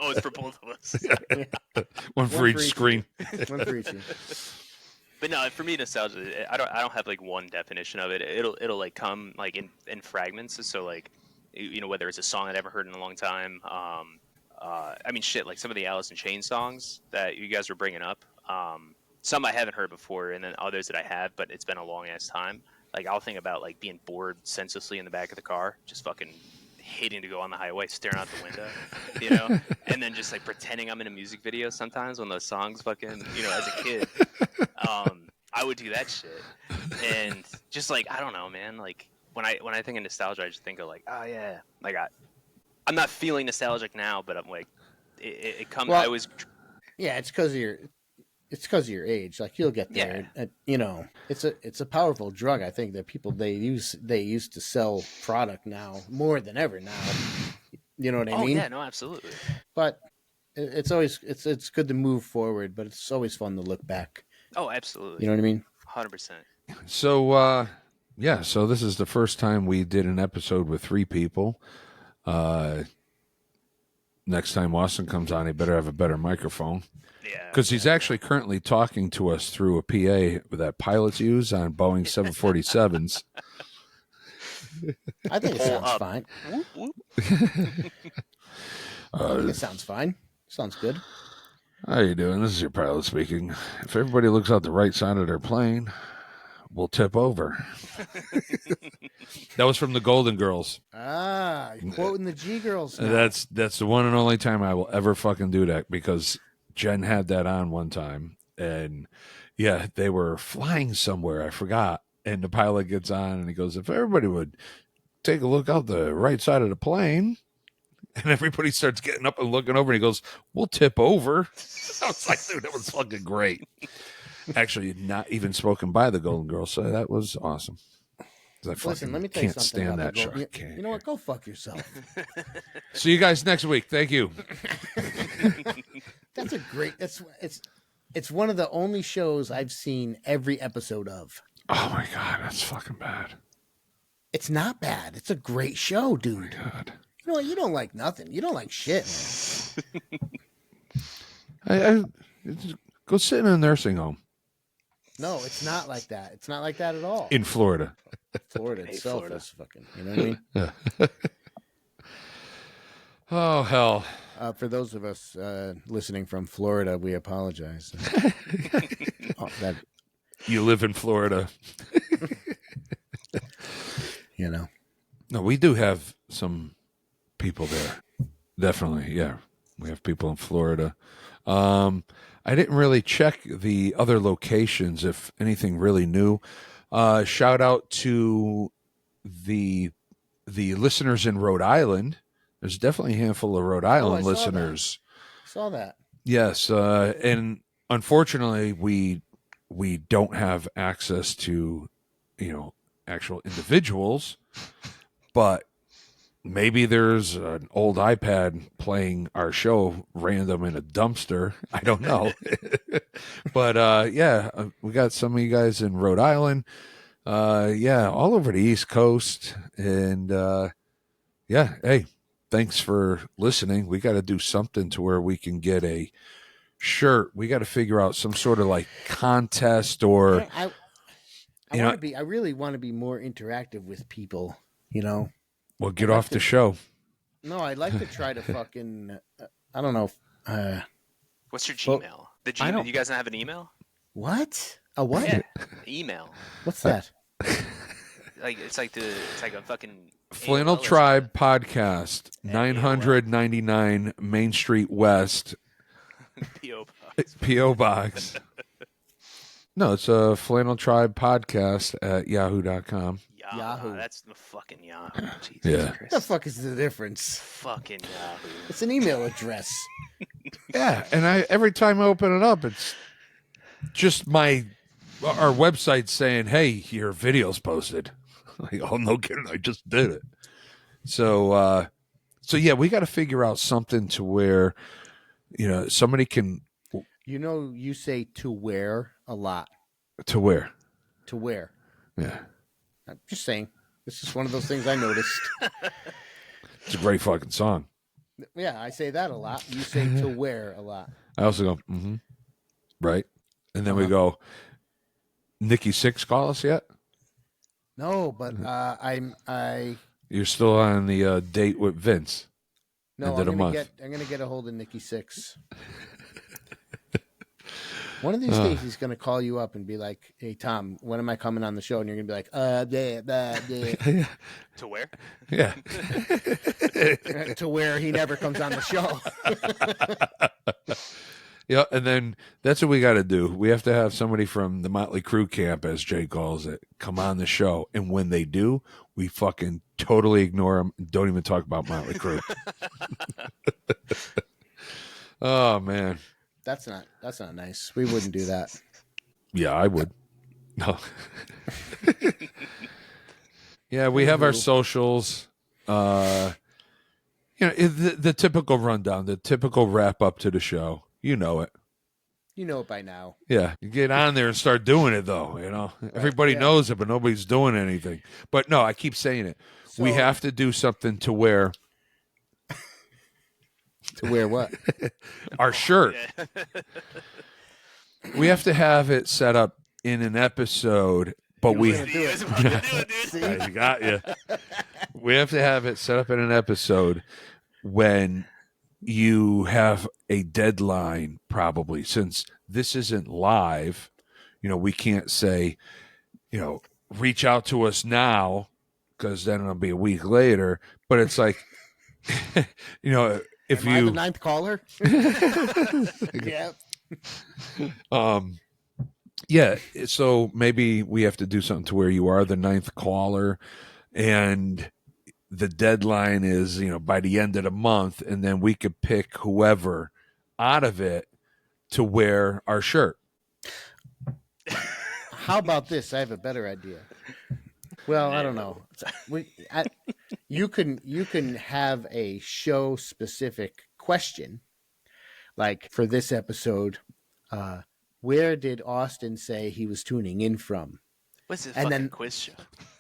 oh, it's for both of us. One for each screen. One for each. But no, for me, nostalgia, I don't have like one definition of it. It'll like come like in fragments. So like, you know, whether it's a song I haven't heard in a long time. I mean, shit, like some of the Alice in Chains songs that you guys were bringing up. Some I haven't heard before, and then others that I have, but it's been a long ass time. Like I'll think about like being bored senselessly in the back of the car, just fucking hating to go on the highway, staring out the window, you know, and then just like pretending I'm in a music video sometimes when those songs fucking, you know, as a kid, I would do that shit, and just like I don't know, man, like when I think of nostalgia, I just think of like, oh yeah, like I'm not feeling nostalgic now, but I'm like, it comes. Well, I was. Yeah, it's because of your age. Like you'll get there. Yeah. And, you know, it's a powerful drug. I think that people they used to sell product now more than ever now. You know what I mean? Yeah, no, absolutely. But it's always it's good to move forward, but it's always fun to look back. Oh, absolutely. You know what I mean? 100%. So, yeah, so this is the first time we did an episode with 3 people. Next time Austin comes on, he better have a better microphone. Yeah. Because he's actually currently talking to us through a PA that pilots use on Boeing 747s. I think it sounds up. fine. Whoop, whoop. I think it sounds fine. Sounds good. How you doing? This is your pilot speaking. If everybody looks out the right side of their plane, we'll tip over. That was from the Golden Girls. Ah, you're quoting the G girls. now. That's the one and only time I will ever fucking do that, because Jen had that on one time, and yeah, they were flying somewhere. I forgot. And the pilot gets on and he goes, if everybody would take a look out the right side of the plane. And everybody starts getting up and looking over, and he goes, we'll tip over. I was like, dude, that was fucking great. Actually, not even spoken by the Golden Girls, so that was awesome. Listen, let me tell you can't something stand about that the show. You know what? Go fuck yourself. See you guys next week. Thank you. That's a great. It's one of the only shows I've seen every episode of. Oh my God, that's fucking bad. It's not bad. It's a great show, dude. God. You know, you don't like nothing. You don't like shit, man. I go sit in a nursing home No, it's not like that. It's not like that at all. in Florida. Florida Hey, itself Florida. is fucking, you know what I mean? Oh, hell. For those of us listening from Florida, we apologize. That, You live in Florida. you know. No, we do have some people there. Definitely, yeah. We have people in Florida. I didn't really check the other locations, if anything really new. Shout out to the listeners in Rhode Island. There's definitely a handful of Rhode Island saw that. listeners. Saw that. Yes, and unfortunately, we don't have access to, actual individuals, but maybe there's an old iPad playing our show random in a dumpster. I don't know, but we got some of you guys in Rhode Island, all over the East Coast, and hey. Thanks for listening. We got to do something to where we can get a shirt. We got to figure out some sort of like contest or I want to be. I really want to be more interactive with people. You know. Well, get off the show. No, I'd like to try to fucking. I don't know. What's your Well, Gmail? The I Gmail. don't- You guys don't have an email? What? A what? Yeah, email. What's that? It's like a fucking Flannel AOL or Tribe Podcast, AOL. 999 Main Street West, something. PO box. P.O. Box. No, it's a Flannel Tribe Podcast at yahoo.com. Yahoo. That's the fucking Yahoo. Jesus Yeah. Christ. The fuck is the difference? Fucking Yahoo. It's an email address. Yeah, and every time I open it up, it's just our website saying, "Hey, your video's posted." Like, oh, no kidding, I just did it. So yeah, we got to figure out something to where, somebody can You know, you say to wear a lot. to where. To wear. Yeah, I'm just saying. This is one of those things I noticed. it's a great fucking song. Yeah, I say that a lot. You say to wear a lot. I also go, right, and then we go. Nikki Sixx call us yet? No, but You're still on the date with Vince. no, End of the month. I'm gonna get a hold of Nikki Sixx. One of these days he's gonna call you up and be like, "Hey Tom, when am I coming on the show?" And you're gonna be like, To where? Yeah. to where he never comes on the show. Yeah, and then that's what we got to do. We have to have somebody from the Motley Crue camp, as Jay calls it, come on the show. And when they do, we fucking totally ignore them. Don't even talk about Motley Crue. Oh, man. That's not nice. We wouldn't do that. Yeah, I would. No. Yeah, we have our socials. The typical rundown, the typical wrap up to the show. You know it. You know it by now. Yeah, you get on there and start doing it, though. Everybody yeah. knows it, but nobody's doing anything. But no, I keep saying it. We So- have to do something to wear To wear what? our shirt. We have to have it set up in an episode, but we gonna do it. That's what I'm gonna do it, dude. I got you. We have to have it set up in an episode when you have a deadline, probably, since this isn't live. We can't say, reach out to us now, because then it'll be a week later. But it's like, if Am I the ninth caller? Yeah. so maybe we have to do something to where you are the ninth caller, and the deadline is, by the end of the month, and then we could pick whoever out of it to wear our shirt. How about this? I have a better idea. Well, I don't know. You can have a show specific question, like for this episode. Where did Austin say he was tuning in from? What's this And fucking then- quiz show?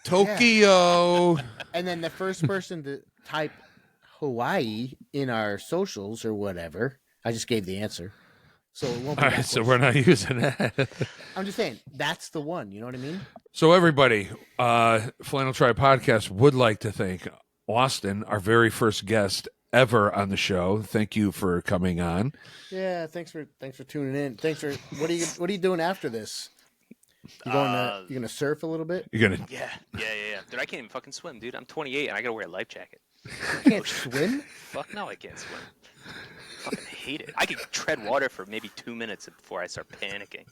Tokyo. And then the first person to type Hawaii in our socials or whatever, I just gave the answer. So it won't be All that right, so close. we're not using that. I'm just saying, that's the one. You know what I mean? So everybody, Flannel Tribe Podcast would like to thank Austin, our very first guest ever on the show. Thank you for coming on. Yeah, thanks for tuning in. Thanks for what are you doing after this? You gonna surf a little bit? You're gonna Yeah. Dude, I can't even fucking swim, dude. I'm 28 and I gotta wear a life jacket. You can't swim? Fuck no, I can't swim. Fucking hate it. I could tread water for maybe 2 minutes before I start panicking.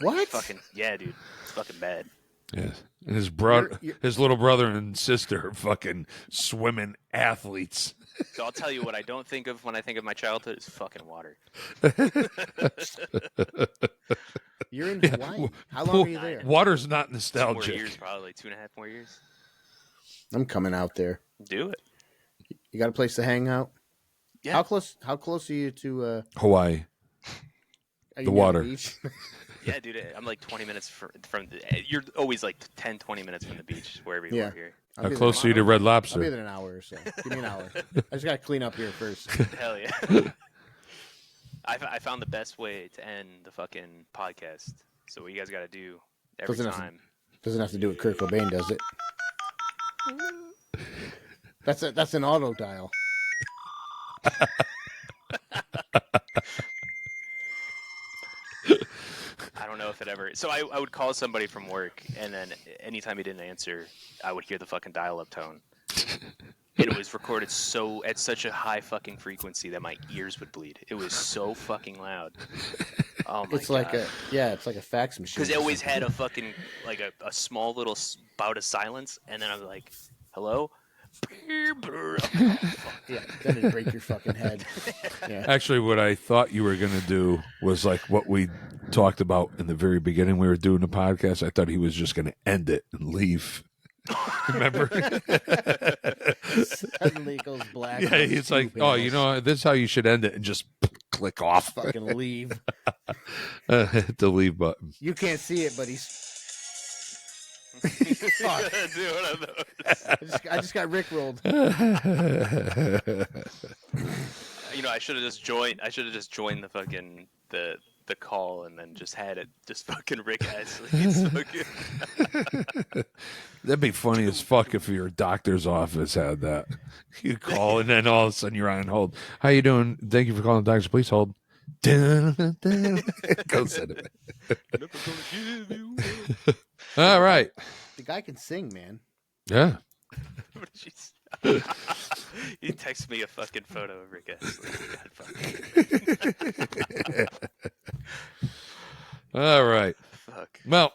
What? Fucking yeah, dude. It's fucking bad. Yes. And his brother, You're- his little brother and sister are fucking swimming athletes. So I'll tell you what I don't think of when I think of my childhood is fucking water. You're in Hawaii. How long are you there? Water's not 2 more nostalgic. years, probably 2.5 more years. I'm coming out there. Do it. You got a place to hang out? Yeah. How close are you to Hawaii. are you The near water. beach? Yeah, dude. I'm like 20 minutes from the. You're always like 10, 20 minutes from the beach, wherever you Yeah. are here. I'll How be close are there. you to Red I'll be Lobster? there in an hour or so. Give me an hour. I just got to clean up here first. Hell yeah. I found the best way to end the fucking podcast. So what you guys got to do every Doesn't have to- time. Doesn't have to do what Kurt Cobain does it. That's an auto dial. I don't know if it ever. So I would call somebody from work, and then anytime he didn't answer, I would hear the fucking dial-up tone. It was recorded at such a high fucking frequency that my ears would bleed. It was so fucking loud. Oh my It's god! like it's like a fax machine. Because they always had a fucking like a small little bout of silence, and then I was like, "Hello." Yeah, then it'd break your fucking head. Yeah. Actually, what I thought you were going to do was like what we talked about in the very beginning. We were doing the podcast. I thought he was just going to end it and leave. Remember? Suddenly it goes black. Yeah, it's like, oh, you know, this is how you should end it, and just click off. fucking leave. Hit the leave button. You can't see it, but he's. Fuck. Dude, one of those. I just got rickrolled. You know, I should have just joined the fucking the call and then just had it just fucking Rick Astley's fucking. That'd be funny as fuck if your doctor's office had that. You call and then all of a sudden you're on hold. How you doing? Thank you for calling the doctor. Please hold. Go send it. All right. The guy can sing, man. Yeah. He texted me a fucking photo of Rick Astley. God, fuck. All right. Fuck. Well,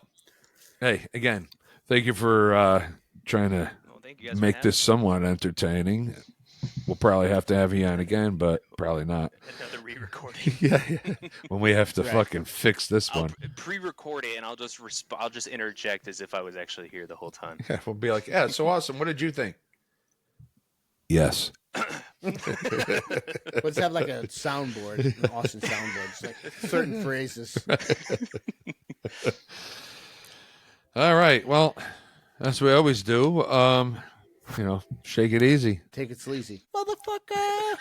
hey, again, thank you for trying to Well, thank you guys make for this somewhat entertaining. We'll probably have to have you on again, but probably not. having another re-recording. Yeah. When we have to Right. fucking fix this I'll one. pre-record it and I'll just I'll just interject as if I was actually here the whole time. Yeah, we'll be like, yeah, so awesome. What did you think? Yes. Let's have like a soundboard, an Austin soundboard. It's like certain phrases. All right. Well, as we always do, shake it easy. Take it sleazy. Motherfucker!